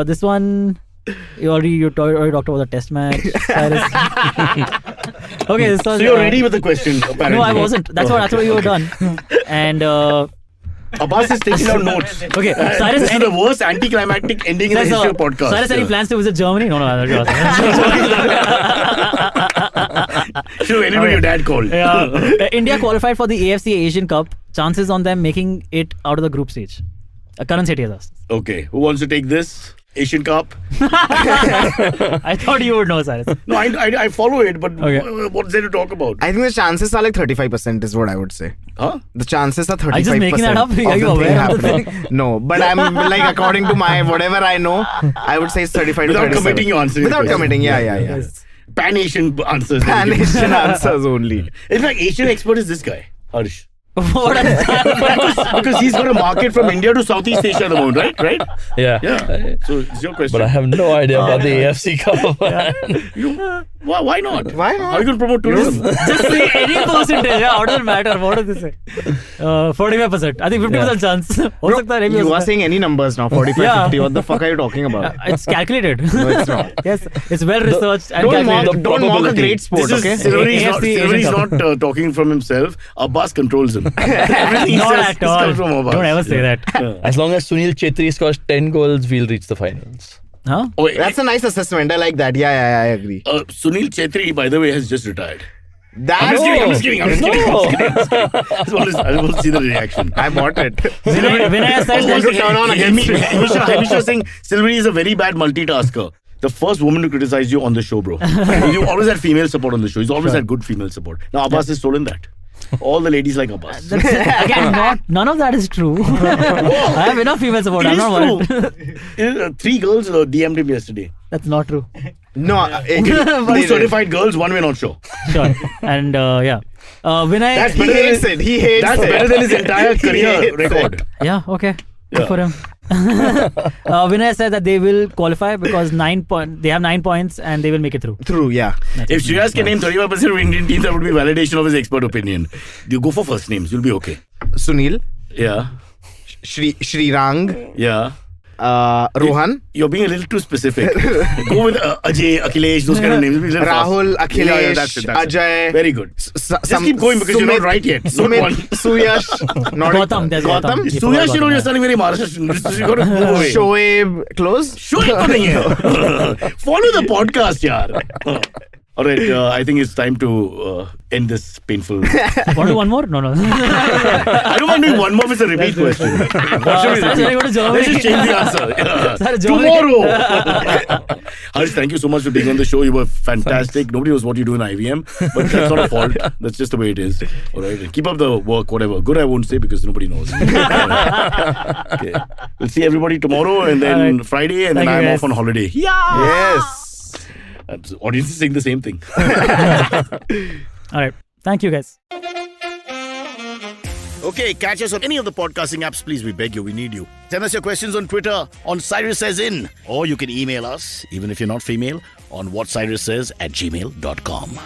This one, you already talked about the test match. Cyrus. Okay, this was. So you're ready with the question, apparently. No, I wasn't. That's what I thought you were done. And Abbas is taking down notes. okay, Cyrus. This is the worst anticlimactic ending in the history of podcast. Cyrus, any plans to visit Germany? No, that'd be awesome. Should have ended when your dad called. Yeah. India qualified for the AFC Asian Cup. Chances on them making it out of the group stage. Karan Sethi has asked. Okay, who wants to take this? Asian Cup? I thought you would know, Cyrus. No, I follow it, but Okay. what's there to talk about? I think the chances are like 35% is what I would say. Huh? The chances are 35%. Are you just making that up? Are of you the thing aware of the happening. No, but I'm like according to my whatever I know, I would say it's 35 to Without 37. committing, you answer. Without committing, yeah. Pan-Asian answers. Pan-Asian answers only. In fact, Asian expert is this guy, Harsh. What is that? Because he's got a market from India to Southeast Asia at the moment, right? Yeah. Yeah. So it's your question. But I have no idea about the AFC Cup. Man. Why not? Why not? How are you going to promote tourism? Just say any percentage. Yeah, how does it matter? What does this say? 45%. I think 50% chance. हो सकता है, नहीं भी हो You are सकता है. saying any numbers now, 45, Yeah. 50. What the fuck are you talking about? It's calculated. No, it's not. Yes, it's well researched and Don't mock, calculated. don't mock a probability. great sport, This is okay? Silverie's not, AFC Silverie's Asian Cup. not talking from himself. Abbas controls him. Everything he Not says at comes all. from Abbas. Don't ever say that. As long as Sunil Chetri scores 10 goals, we'll reach the finals. Huh? Oh, That's a nice assessment. I like that. Yeah, I agree. Sunil Chetri, by the way, has just retired. That's I'm just kidding. I just want to see the reaction. I bought it. Vinay said want to turn on against it. Hamisha saying Silverie is a very bad multitasker. The first woman to criticize you on the show, bro. You always had female support on the show. He's always had good female support. Now Abbas has stolen that. All the ladies like Abbas. Again, none of that is true. I have enough female support. I'm not worried. 3 girls DM'd him yesterday. That's not true. No, 2 certified girls, 1 we're not sure. Sure. And yeah. Vinay. That's he better than hates it. He hates That's it. better than his entire He career hates record. Yeah, okay. Good Yeah. for him. Vinay said that they will qualify because they have 9 points and they will make it through. True, yeah. If Shreyas can name 35% of Indian teams, that would be validation of his expert opinion. You go for first names, you'll be okay. Sunil, Yeah. Srirang, Yeah. Rohan, You're being a little too specific. Go with Ajay, Akhilesh, those kind of names. Be a little Rahul, fast. Akhilesh, that's it. Ajay. Very good. Just keep going because you're not right yet. Don't Sumit, want- Suyash, not Gautam, there's Gautam. You forgot Suyash, you know, Gautam, you're yeah. sounding very Maharashtrian. You got to move away. Shoaib, close. Shoaib to nahi hai. Follow the podcast, yaar. All right, I think it's time to end this painful. Want to do one more? No. I don't mind doing one more if it's a repeat question. What should we Sir, repeat? go to Germany. Let's just change the answer. Yeah. Sir, Germany. Tomorrow. Harsh, thank you so much for being on the show. You were fantastic. Thanks. Nobody knows what you do in IVM, but that's not a fault. That's just the way it is. All right. Keep up the work, whatever. Good, I won't say because nobody knows. Okay. We'll see everybody tomorrow and then right. Friday, and Thank then you, I'm guys. off on holiday. Yes. Audience is saying the same thing. All right. Thank you, guys. Okay, catch us on any of the podcasting apps, please. We beg you, we need you. Send us your questions on Twitter on Cyrus Says In, or you can email us, even if you're not female, on whatcyrussays@gmail.com.